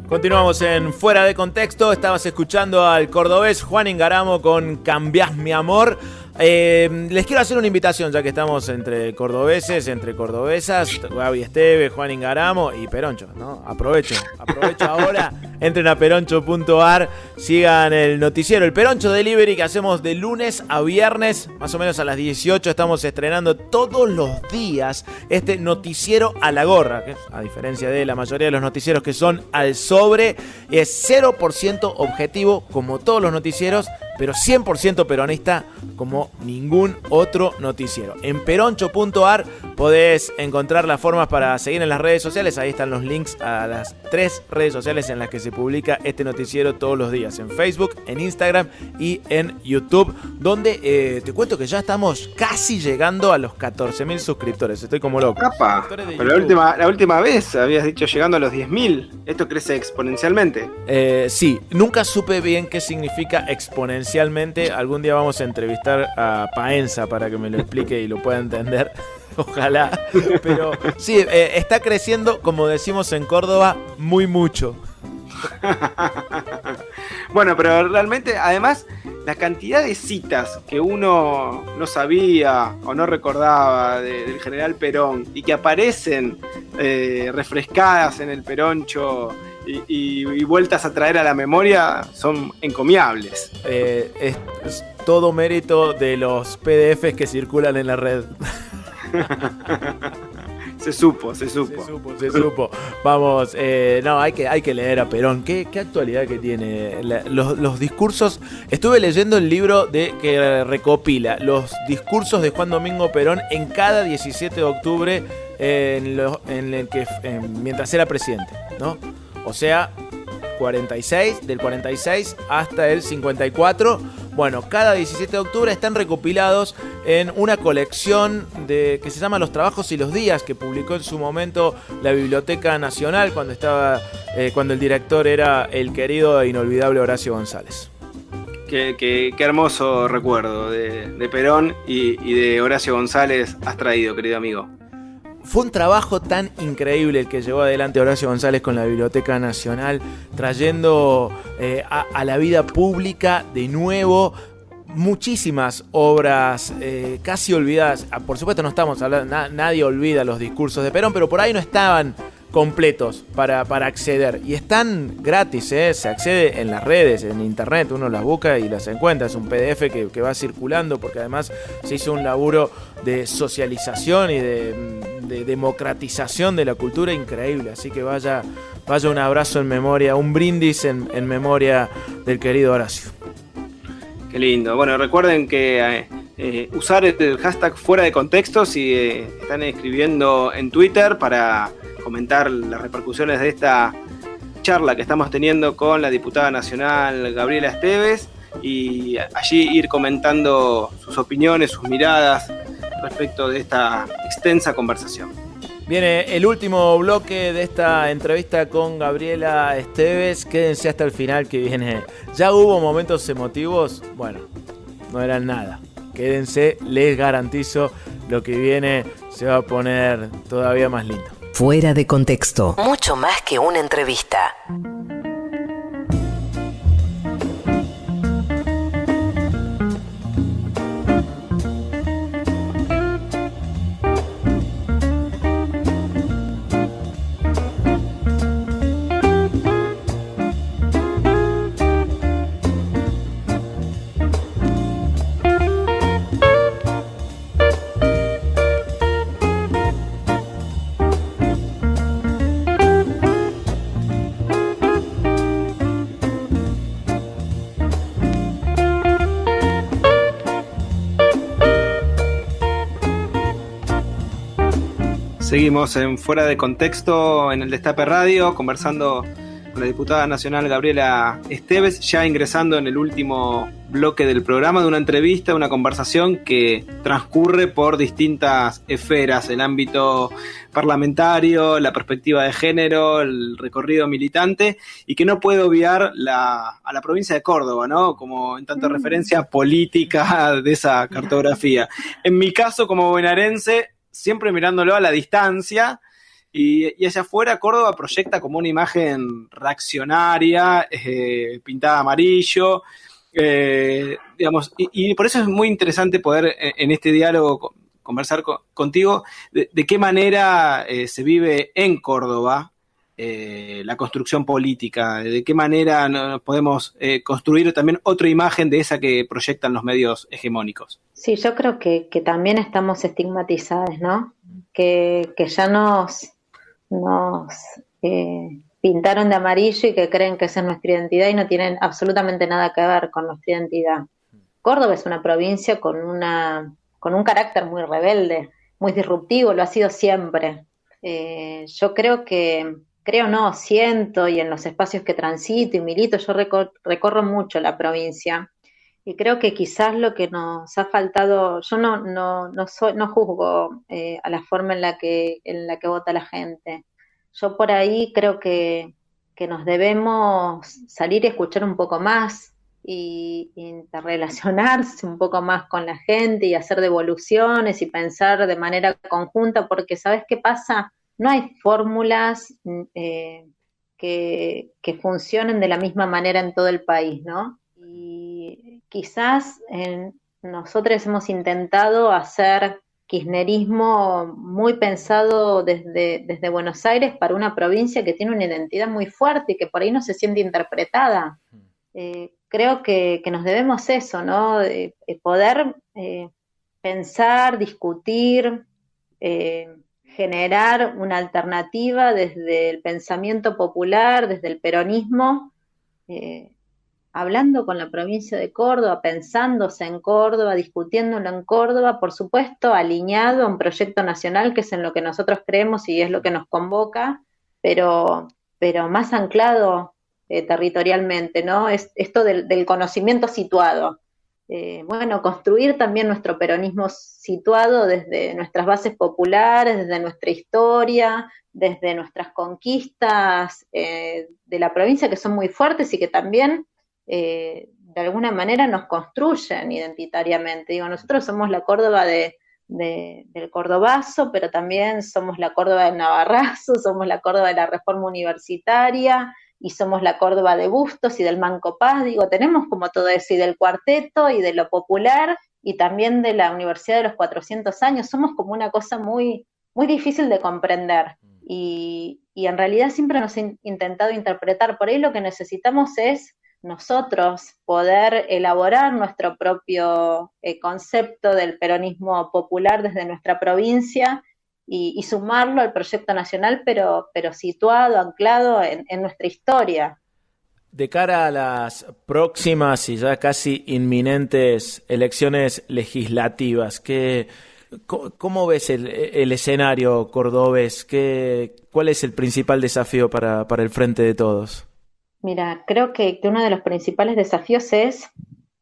Continuamos en Fuera de Contexto. Estabas escuchando al cordobés Juan Ingaramo con Cambiás mi amor. Les quiero hacer una invitación, ya que estamos entre cordobeses, entre cordobesas, Gaby Esteve, Juan Ingaramo y Peroncho, ¿no? Aprovecho ahora, entren a peroncho.ar, sigan el noticiero, el Peroncho Delivery, que hacemos de lunes a viernes, más o menos a las 18, estamos estrenando todos los días este noticiero a la gorra, que a diferencia de la mayoría de los noticieros que son al sobre, es 0% objetivo como todos los noticieros, pero 100% peronista como ningún otro noticiero. En peroncho.ar podés encontrar las formas para seguir en las redes sociales. Ahí están los links a las 3 redes sociales en las que se publica este noticiero todos los días. En Facebook, en Instagram y en YouTube, donde te cuento que ya estamos casi llegando a los 14.000 suscriptores. Estoy como loco. Capa, pero la última vez habías dicho llegando a los 10.000. ¿Esto crece exponencialmente? Sí, nunca supe bien qué significa exponencialmente. Algún día vamos a entrevistar a Paenza para que me lo explique y lo pueda entender. Ojalá. Pero sí, está creciendo, como decimos en Córdoba, muy mucho. Bueno, pero realmente, además, la cantidad de citas que uno no sabía o no recordaba del general Perón y que aparecen refrescadas en el Peroncho y vueltas a traer a la memoria son encomiables. Es todo mérito de los PDFs que circulan en la red. Se supo. Se supo. Vamos, no, hay que leer a Perón. ¿Qué actualidad que tiene? Los discursos. Estuve leyendo el libro que recopila los discursos de Juan Domingo Perón en cada 17 de octubre mientras era presidente, ¿no? O sea, del 46 hasta el 54. Bueno, cada 17 de octubre están recopilados en una colección que se llama Los Trabajos y los Días, que publicó en su momento la Biblioteca Nacional cuando el director era el querido e inolvidable Horacio González. Qué hermoso recuerdo de Perón y de Horacio González has traído, querido amigo. Fue un trabajo tan increíble el que llevó adelante Horacio González con la Biblioteca Nacional, trayendo a la vida pública de nuevo muchísimas obras casi olvidadas. Por supuesto no estamos hablando, nadie olvida los discursos de Perón, pero por ahí no estaban completos para acceder. Y están gratis, se accede en las redes, en internet, uno las busca y las encuentra. Es un PDF que va circulando, porque además se hizo un laburo de socialización y de democratización de la cultura increíble. Así que vaya un abrazo en memoria, un brindis en memoria del querido Horacio. Qué lindo. Bueno, recuerden que usar el hashtag fuera de contexto si están escribiendo en Twitter para comentar las repercusiones de esta charla que estamos teniendo con la diputada nacional Gabriela Esteves, y allí ir comentando sus opiniones, sus miradas respecto de esta extensa conversación. Viene el último bloque de esta entrevista con Gabriela Esteves. Quédense hasta el final, que viene. Ya hubo momentos emotivos, bueno, no eran nada. Quédense, les garantizo, lo que viene se va a poner todavía más lindo. Fuera de contexto. Mucho más que una entrevista. Seguimos en Fuera de Contexto en el Destape Radio, conversando con la diputada nacional Gabriela Esteves, ya ingresando en el último bloque del programa, de una entrevista, una conversación que transcurre por distintas esferas: el ámbito parlamentario, la perspectiva de género, el recorrido militante, y que no puede obviar a la provincia de Córdoba, ¿no? Como en tanta referencia política de esa cartografía. En mi caso, como bonaerense, siempre mirándolo a la distancia, y allá afuera Córdoba proyecta como una imagen reaccionaria, pintada amarillo, digamos, y por eso es muy interesante poder en este diálogo conversar contigo de qué manera se vive en Córdoba la construcción política, de qué manera podemos construir también otra imagen de esa que proyectan los medios hegemónicos. Sí, yo creo que también estamos estigmatizadas, ¿no? Que ya nos pintaron de amarillo y que creen que esa es nuestra identidad y no tienen absolutamente nada que ver con nuestra identidad. Córdoba es una provincia con un carácter muy rebelde, muy disruptivo, lo ha sido siempre. Yo siento, y en los espacios que transito y milito, yo recorro mucho la provincia, y creo que quizás lo que nos ha faltado, yo no juzgo a la forma en la que vota la gente. Yo por ahí creo que nos debemos salir y escuchar un poco más y interrelacionarse un poco más con la gente y hacer devoluciones y pensar de manera conjunta, porque ¿sabes qué pasa? No hay fórmulas que funcionen de la misma manera en todo el país, ¿no? Y quizás nosotros hemos intentado hacer kirchnerismo muy pensado desde Buenos Aires para una provincia que tiene una identidad muy fuerte y que por ahí no se siente interpretada. Creo que nos debemos eso, ¿no? Poder pensar, discutir, generar una alternativa desde el pensamiento popular, desde el peronismo, hablando con la provincia de Córdoba, pensándose en Córdoba, discutiéndolo en Córdoba, por supuesto, alineado a un proyecto nacional que es en lo que nosotros creemos y es lo que nos convoca, pero más anclado territorialmente, ¿no? Es esto del conocimiento situado. Bueno, construir también nuestro peronismo situado desde nuestras bases populares, desde nuestra historia, desde nuestras conquistas de la provincia, que son muy fuertes y que también de alguna manera nos construyen identitariamente. Digo, nosotros somos la Córdoba del Cordobazo, pero también somos la Córdoba del Navarrazo, somos la Córdoba de la Reforma Universitaria, y somos la Córdoba de Bustos y del Manco Paz. Digo, tenemos como todo eso, y del cuarteto, y de lo popular, y también de la Universidad de los 400 años. Somos como una cosa muy, muy difícil de comprender, y en realidad siempre nos han intentado interpretar. Por ahí lo que necesitamos es nosotros poder elaborar nuestro propio concepto del peronismo popular desde nuestra provincia, y sumarlo al proyecto nacional, pero situado, anclado en nuestra historia. De cara a las próximas y ya casi inminentes elecciones legislativas, ¿cómo ves el escenario cordobés? ¿Cuál es el principal desafío para el Frente de Todos? Mira, creo que uno de los principales desafíos es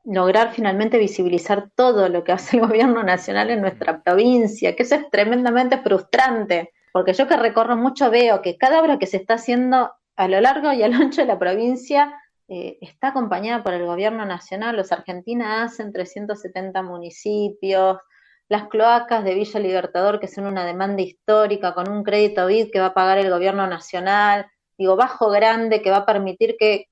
lograr finalmente visibilizar todo lo que hace el gobierno nacional en nuestra provincia, que eso es tremendamente frustrante, porque yo que recorro mucho veo que cada obra que se está haciendo a lo largo y a lo ancho de la provincia está acompañada por el gobierno nacional. Los Argentina hacen 370 municipios, las cloacas de Villa Libertador, que son una demanda histórica, con un crédito BID que va a pagar el gobierno nacional, digo, Bajo Grande, que va a permitir que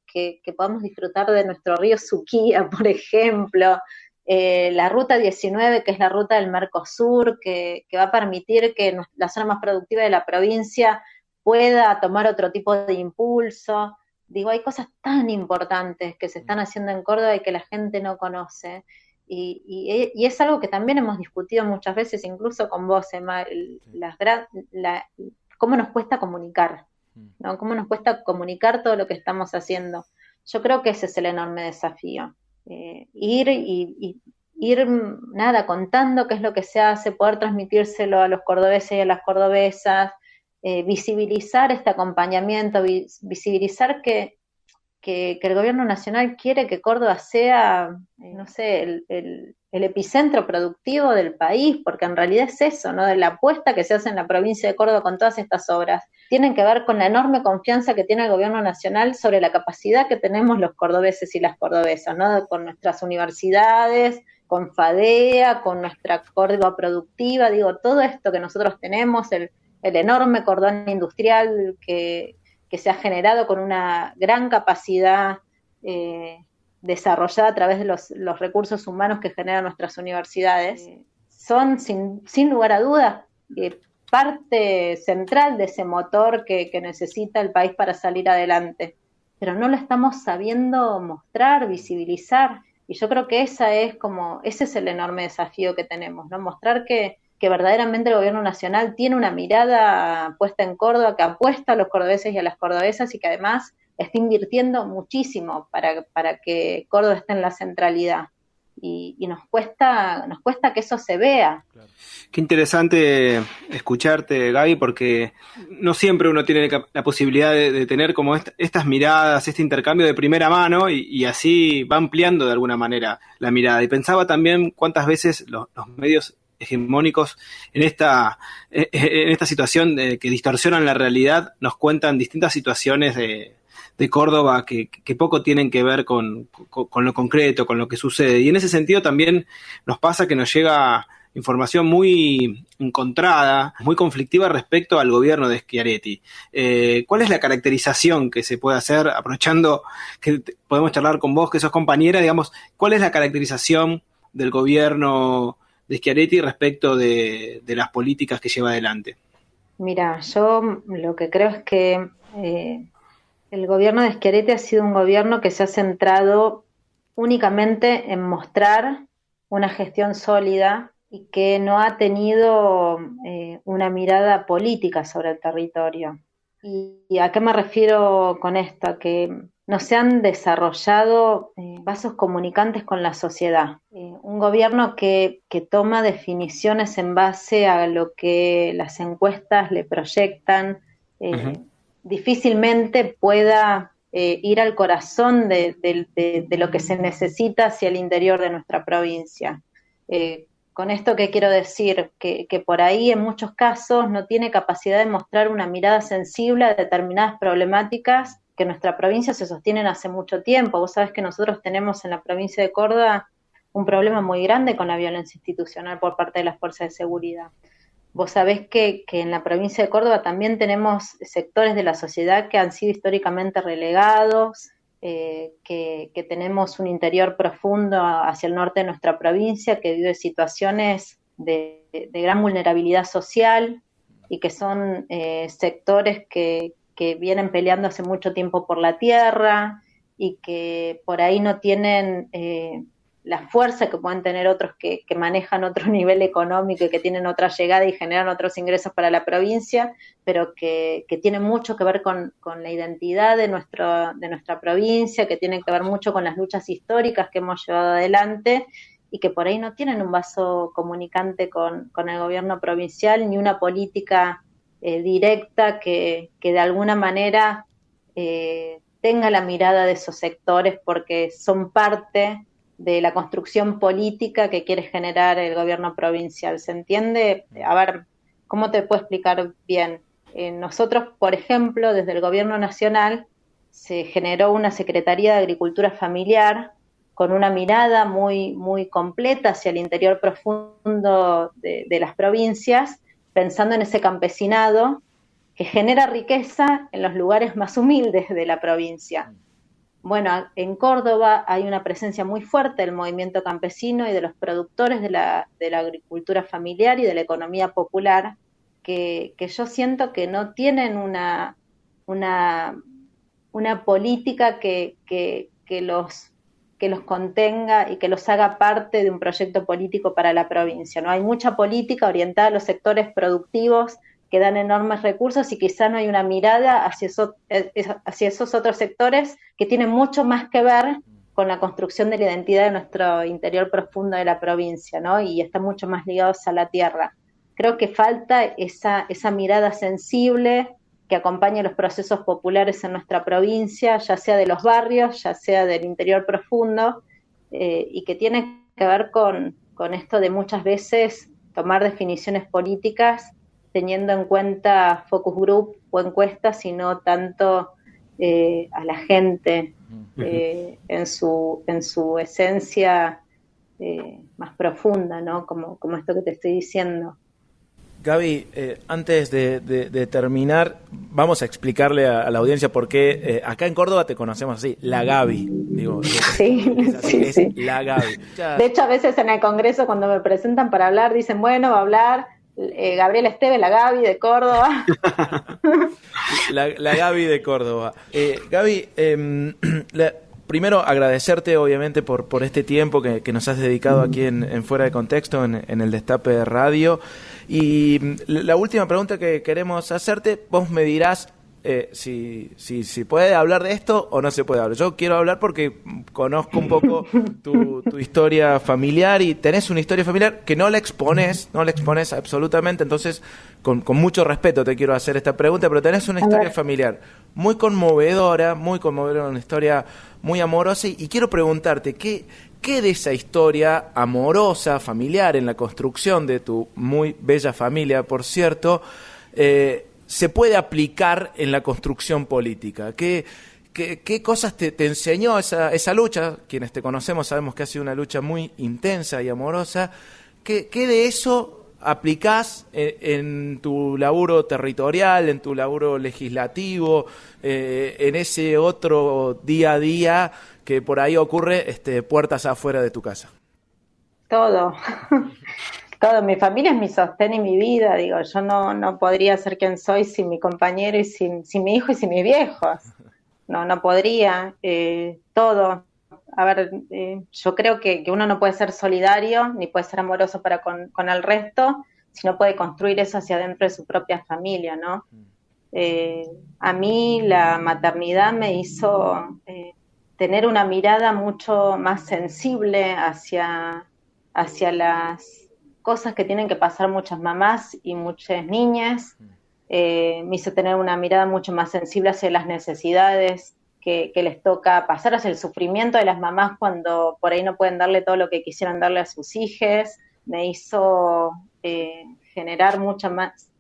podamos disfrutar de nuestro río Suquía, por ejemplo, la Ruta 19, que es la ruta del Mercosur, que va a permitir que la zona más productiva de la provincia pueda tomar otro tipo de impulso. Digo, hay cosas tan importantes que se están haciendo en Córdoba y que la gente no conoce, y es algo que también hemos discutido muchas veces, incluso con vos, Emma, cómo nos cuesta comunicar, ¿no? Cómo nos cuesta comunicar todo lo que estamos haciendo. Yo creo que ese es el enorme desafío. Ir contando qué es lo que se hace, poder transmitírselo a los cordobeses y a las cordobesas, visibilizar este acompañamiento, visibilizar que el gobierno nacional quiere que Córdoba sea, no sé, el epicentro productivo del país, porque en realidad es eso, ¿no? De la apuesta que se hace en la provincia de Córdoba con todas estas obras, tienen que ver con la enorme confianza que tiene el gobierno nacional sobre la capacidad que tenemos los cordobeses y las cordobesas, ¿no? Con nuestras universidades, con FADEA, con nuestra Córdoba productiva, digo, todo esto que nosotros tenemos, el enorme cordón industrial que se ha generado con una gran capacidad desarrollada a través de los recursos humanos que generan nuestras universidades, son sin lugar a dudas parte central de ese motor que necesita el país para salir adelante, pero no lo estamos sabiendo mostrar, visibilizar, y yo creo que ese es el enorme desafío que tenemos, ¿no? Mostrar que verdaderamente el gobierno nacional tiene una mirada puesta en Córdoba, que apuesta a los cordobeses y a las cordobesas, y que además está invirtiendo muchísimo para que Córdoba esté en la centralidad. Y nos cuesta que eso se vea. Claro. Qué interesante escucharte, Gaby, porque no siempre uno tiene la posibilidad de tener como estas miradas, este intercambio de primera mano, y así va ampliando de alguna manera la mirada. Y pensaba también cuántas veces los medios hegemónicos en esta situación que distorsionan la realidad nos cuentan distintas situaciones de Córdoba que poco tienen que ver con lo concreto, con lo que sucede. Y en ese sentido también nos pasa que nos llega información muy encontrada, muy conflictiva respecto al gobierno de Schiaretti. ¿Cuál es la caracterización que se puede hacer, aprovechando que podemos charlar con vos, que sos compañera, digamos, cuál es la caracterización del gobierno de Schiaretti respecto de las políticas que lleva adelante? Mira, yo lo que creo es que el gobierno de Schiaretti ha sido un gobierno que se ha centrado únicamente en mostrar una gestión sólida y que no ha tenido una mirada política sobre el territorio. ¿Y a qué me refiero con esto? A que no se han desarrollado vasos comunicantes con la sociedad. Un gobierno que toma definiciones en base a lo que las encuestas le proyectan, difícilmente pueda ir al corazón de lo que se necesita hacia el interior de nuestra provincia. Con esto, ¿qué quiero decir? Que por ahí en muchos casos no tiene capacidad de mostrar una mirada sensible a determinadas problemáticas que en nuestra provincia se sostienen hace mucho tiempo. Vos sabés que nosotros tenemos en la provincia de Córdoba un problema muy grande con la violencia institucional por parte de las fuerzas de seguridad. Vos sabés que en la provincia de Córdoba también tenemos sectores de la sociedad que han sido históricamente relegados, que tenemos un interior profundo hacia el norte de nuestra provincia, que vive situaciones de gran vulnerabilidad social y que son sectores que vienen peleando hace mucho tiempo por la tierra y que por ahí no tienen la fuerza que pueden tener otros que manejan otro nivel económico y que tienen otra llegada y generan otros ingresos para la provincia, pero que tienen mucho que ver con la identidad de nuestra provincia, que tienen que ver mucho con las luchas históricas que hemos llevado adelante y que por ahí no tienen un vaso comunicante con el gobierno provincial ni una política directa que de alguna manera tenga la mirada de esos sectores porque son parte de la construcción política que quiere generar el gobierno provincial. ¿Se entiende? A ver, ¿cómo te puedo explicar bien? Nosotros, por ejemplo, desde el gobierno nacional se generó una Secretaría de Agricultura Familiar con una mirada muy, muy completa hacia el interior profundo de las provincias, pensando en ese campesinado que genera riqueza en los lugares más humildes de la provincia. Bueno, en Córdoba hay una presencia muy fuerte del movimiento campesino y de los productores de la agricultura familiar y de la economía popular, que yo siento que no tienen una política que los contenga y que los haga parte de un proyecto político para la provincia. No hay mucha política orientada a los sectores productivos que dan enormes recursos y quizá no hay una mirada hacia esos otros sectores que tienen mucho más que ver con la construcción de la identidad de nuestro interior profundo de la provincia, ¿no? Y están mucho más ligados a la tierra. Creo que falta esa mirada sensible que acompañe los procesos populares en nuestra provincia, ya sea de los barrios, ya sea del interior profundo, y que tiene que ver con esto de muchas veces tomar definiciones políticas teniendo en cuenta focus group o encuestas, sino tanto a la gente en su esencia más profunda, ¿no? Como esto que te estoy diciendo. Gaby, antes de terminar, vamos a explicarle a la audiencia por qué acá en Córdoba te conocemos así, la Gaby. Digo, sí. La Gaby. De hecho, a veces en el Congreso, cuando me presentan para hablar, dicen, bueno, va a hablar Gabriela Esteve, la Gaby de Córdoba. la Gaby de Córdoba. Gaby, primero agradecerte obviamente por este tiempo que nos has dedicado aquí en Fuera de Contexto, en el Destape Radio. Y la última pregunta que queremos hacerte, vos me dirás si puede hablar de esto o no se puede hablar. Yo quiero hablar porque conozco un poco tu historia familiar y tenés una historia familiar que no la expones absolutamente, entonces con mucho respeto te quiero hacer esta pregunta, pero tenés una historia familiar muy conmovedora, una historia muy amorosa y quiero preguntarte, ¿qué de esa historia amorosa, familiar, en la construcción de tu muy bella familia, por cierto, se puede aplicar en la construcción política? ¿Qué cosas te enseñó esa lucha? Quienes te conocemos sabemos que ha sido una lucha muy intensa y amorosa. ¿Qué de eso aplicás en tu laburo territorial, en tu laburo legislativo, en ese otro día a día que por ahí ocurre puertas afuera de tu casa? Todo. Todo, mi familia es mi sostén y mi vida, digo, yo no podría ser quien soy sin mi compañero y sin mi hijo y sin mis viejos, no podría, todo, a ver, yo creo que uno no puede ser solidario ni puede ser amoroso para con el resto si no puede construir eso hacia adentro de su propia familia, ¿no? A mí la maternidad me hizo tener una mirada mucho más sensible hacia las cosas que tienen que pasar muchas mamás y muchas niñas. Me hizo tener una mirada mucho más sensible hacia las necesidades que les toca pasar, hacia el sufrimiento de las mamás cuando por ahí no pueden darle todo lo que quisieran darle a sus hijos. Me hizo generar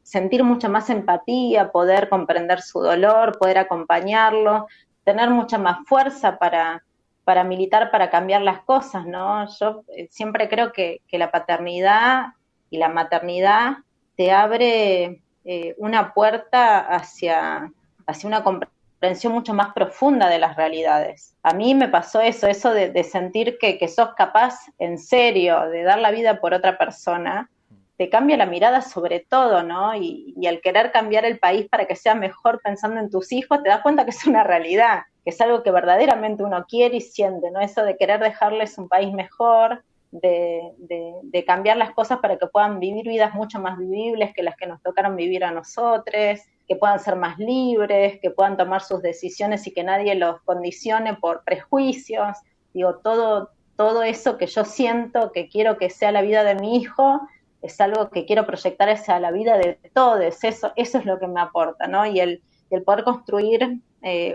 sentir mucha más empatía, poder comprender su dolor, poder acompañarlo, tener mucha más fuerza para militar, para cambiar las cosas, ¿no? Yo siempre creo que la paternidad y la maternidad te abre una puerta hacia una comprensión mucho más profunda de las realidades. A mí me pasó eso de sentir que sos capaz, en serio, de dar la vida por otra persona, te cambia la mirada sobre todo, ¿no? Y al querer cambiar el país para que sea mejor pensando en tus hijos, te das cuenta que es una realidad, que es algo que verdaderamente uno quiere y siente, ¿no? Eso de querer dejarles un país mejor, de cambiar las cosas para que puedan vivir vidas mucho más vivibles que las que nos tocaron vivir a nosotros, que puedan ser más libres, que puedan tomar sus decisiones y que nadie los condicione por prejuicios. Digo, todo eso que yo siento que quiero que sea la vida de mi hijo, es algo que quiero proyectar hacia la vida de todos. Eso es lo que me aporta, ¿no? Y el poder construir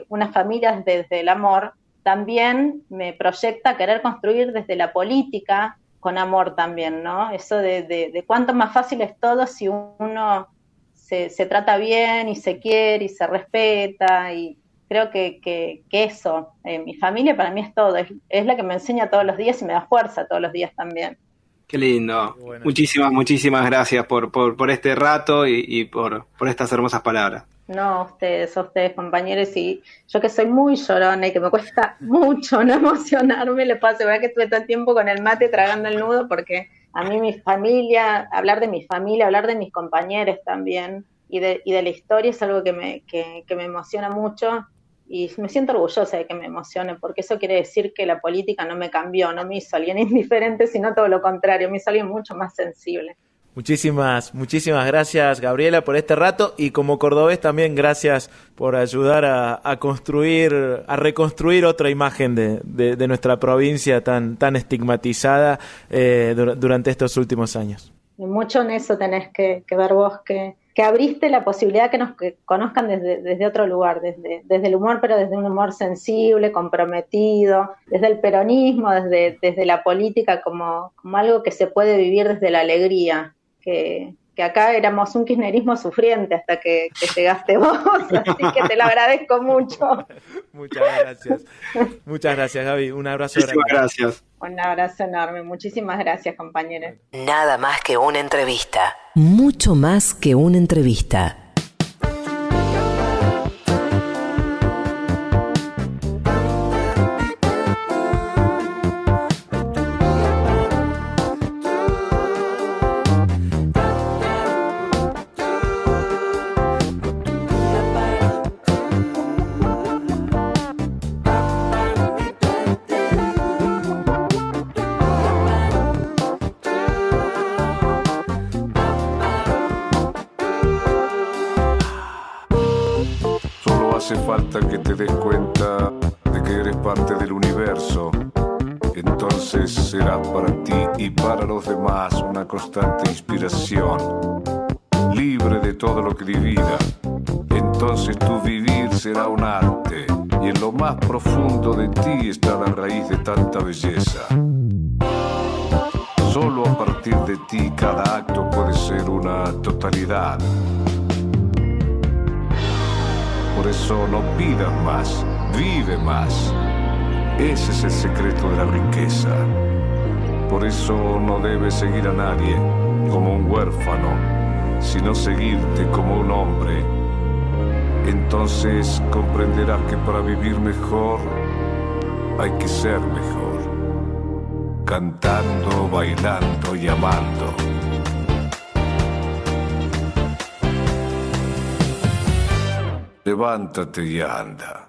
una familia desde el amor también me proyecta querer construir desde la política con amor también, ¿no? Eso de cuánto más fácil es todo si uno se trata bien y se quiere y se respeta, y creo que eso, mi familia para mí es todo, es la que me enseña todos los días y me da fuerza todos los días también. Qué lindo. Bueno. Muchísimas gracias por este rato y por estas hermosas palabras. No, a ustedes, compañeros, y yo que soy muy llorona y que me cuesta mucho no emocionarme, les puedo asegurar que estuve todo el tiempo con el mate tragando el nudo, porque a mí mi familia, hablar de mi familia, hablar de mis compañeros también, y de la historia es algo que me emociona mucho, y me siento orgullosa de que me emocione, porque eso quiere decir que la política no me cambió, no me hizo alguien indiferente, sino todo lo contrario, me hizo alguien mucho más sensible. Muchísimas gracias, Gabriela, por este rato, y como cordobés también gracias por ayudar a reconstruir otra imagen de nuestra provincia tan estigmatizada durante estos últimos años. Y mucho en eso tenés que ver vos, que abriste la posibilidad que nos conozcan desde otro lugar, desde el humor, pero desde un humor sensible, comprometido, desde el peronismo, desde la política como algo que se puede vivir desde la alegría, que acá éramos un kirchnerismo sufriente hasta que llegaste vos, así que te lo agradezco mucho. Muchas gracias, Gaby, un abrazo grande. Muchísimas gracias. Un abrazo enorme, muchísimas gracias, compañeros. Nada más que una entrevista. Mucho más que una entrevista. Hace falta que te des cuenta de que eres parte del universo. Entonces serás para ti y para los demás una constante inspiración, libre de todo lo que divida. Entonces tu vivir será un arte, y en lo más profundo de ti está la raíz de tanta belleza. Solo a partir de ti cada acto puede ser una totalidad. Por eso no pidas más, vive más. Ese es el secreto de la riqueza. Por eso no debes seguir a nadie como un huérfano, sino seguirte como un hombre. Entonces comprenderás que para vivir mejor hay que ser mejor. Cantando, bailando y amando. Levántate y anda.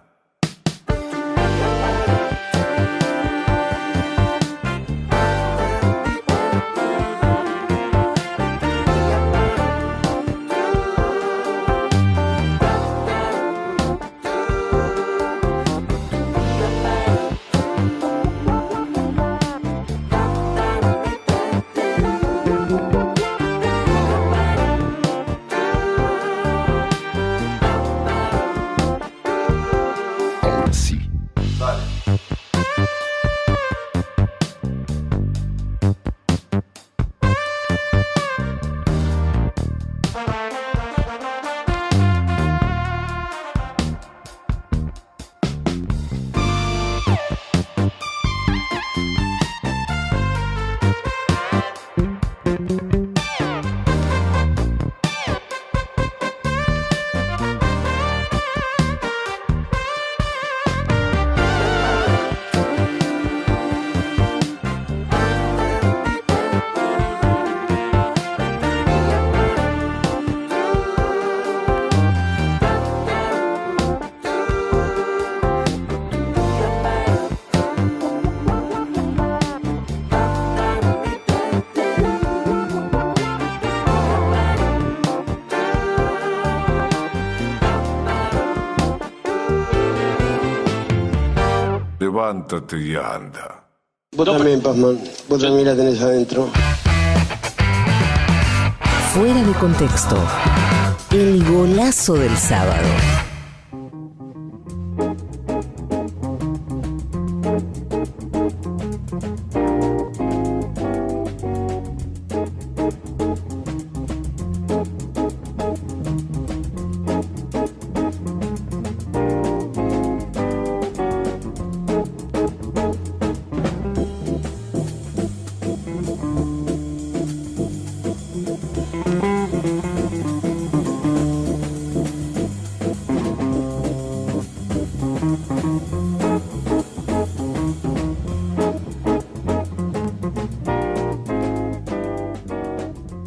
levántate y anda. Vos también, Pazman. Vos también la tenés adentro. Fuera de contexto. El golazo del sábado.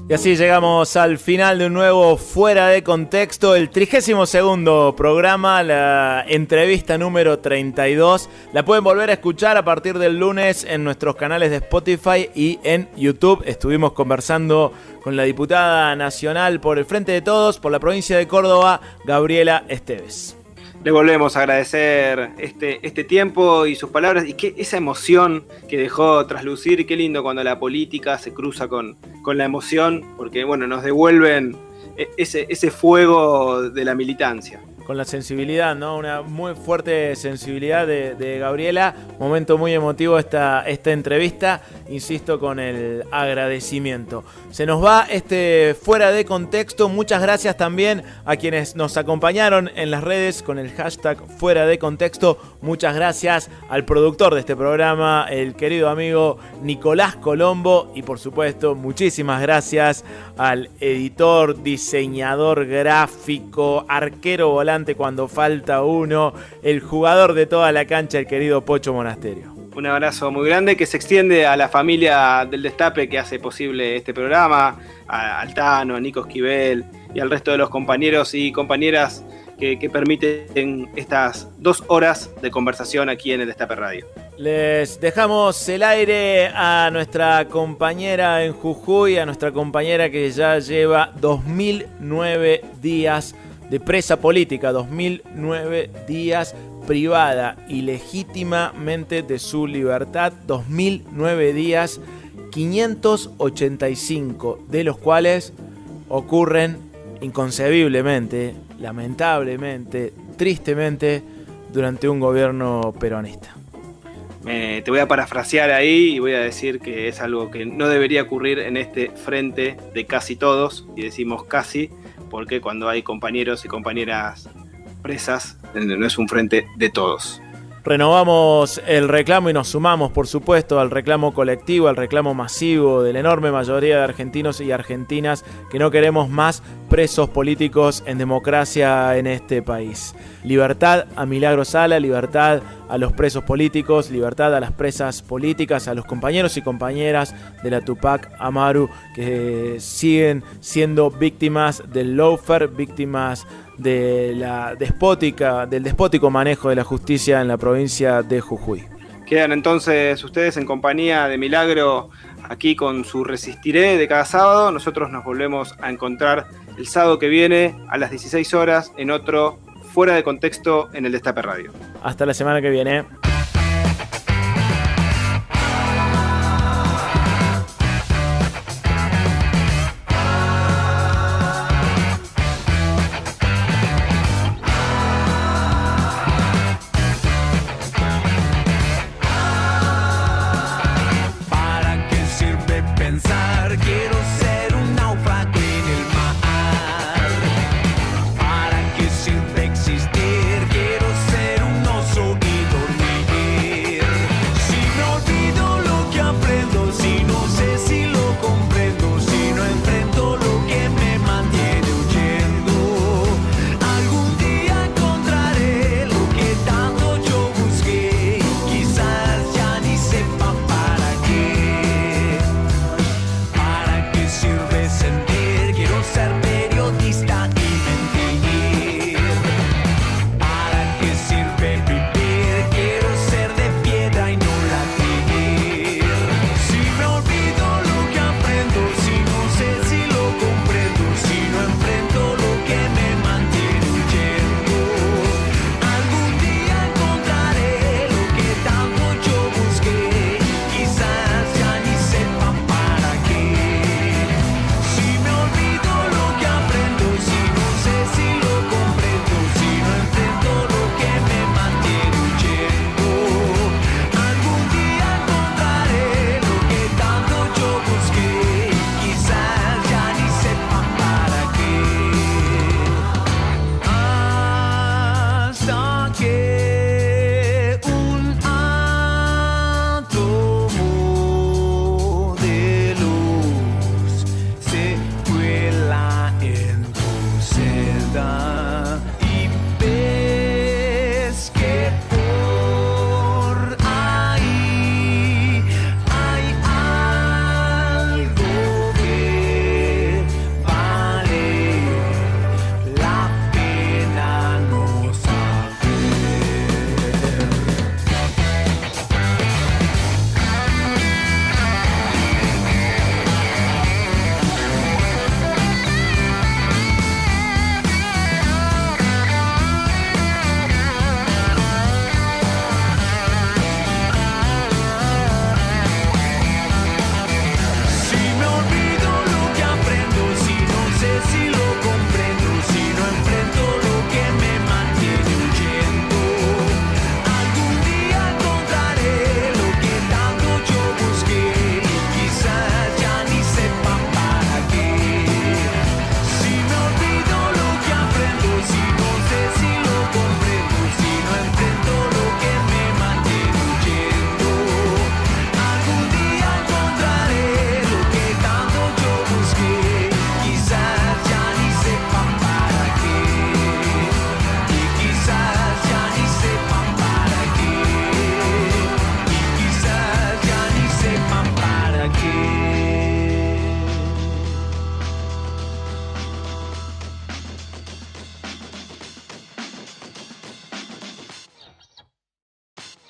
Y así llegamos al final de un nuevo Fuera de Contexto, el 32º programa, la entrevista número 32. La pueden volver a escuchar a partir del lunes en nuestros canales de Spotify y en YouTube. Estuvimos conversando con la diputada nacional por el Frente de Todos, por la provincia de Córdoba, Gabriela Esteves. Le volvemos a agradecer este tiempo y sus palabras y esa emoción que dejó traslucir. Y qué lindo cuando la política se cruza con la emoción, porque bueno, nos devuelven ese fuego de la militancia. Con la sensibilidad, ¿no? Una muy fuerte sensibilidad de Gabriela. Momento muy emotivo esta entrevista. Insisto, con el agradecimiento. Se nos va este Fuera de Contexto. Muchas gracias también a quienes nos acompañaron en las redes con el hashtag Fuera de Contexto. Muchas gracias al productor de este programa, el querido amigo Nicolás Colombo. Y por supuesto, muchísimas gracias al editor, diseñador gráfico, arquero volante cuando falta uno, el jugador de toda la cancha, el querido Pocho Monasterio. Un abrazo muy grande que se extiende a la familia del Destape que hace posible este programa, a Altano, a Nico Esquivel y al resto de los compañeros y compañeras que permiten estas 2 horas de conversación aquí en el Destape Radio. Les dejamos el aire a nuestra compañera en Jujuy, a nuestra compañera que ya lleva 2009 días de presa política, 2009 días privada ilegítimamente de su libertad, 2009 días, 585 de los cuales ocurren inconcebiblemente, lamentablemente, tristemente, durante un gobierno peronista. Te voy a parafrasear ahí y voy a decir que es algo que no debería ocurrir en este frente de casi todos, y decimos casi, porque cuando hay compañeros y compañeras presas, no es un frente de todos. Renovamos el reclamo y nos sumamos, por supuesto, al reclamo colectivo, al reclamo masivo de la enorme mayoría de argentinos y argentinas que no queremos más presos políticos en democracia en este país. Libertad a Milagro Sala, libertad a los presos políticos, libertad a las presas políticas, a los compañeros y compañeras de la Tupac Amaru que siguen siendo víctimas del lawfare, víctimas del despótico manejo de la justicia en la provincia de Jujuy. Quedan entonces ustedes en compañía de Milagro aquí con su Resistiré de cada sábado. Nosotros nos volvemos a encontrar el sábado que viene a las 16 horas en otro Fuera de Contexto en el Destape Radio. Hasta la semana que viene.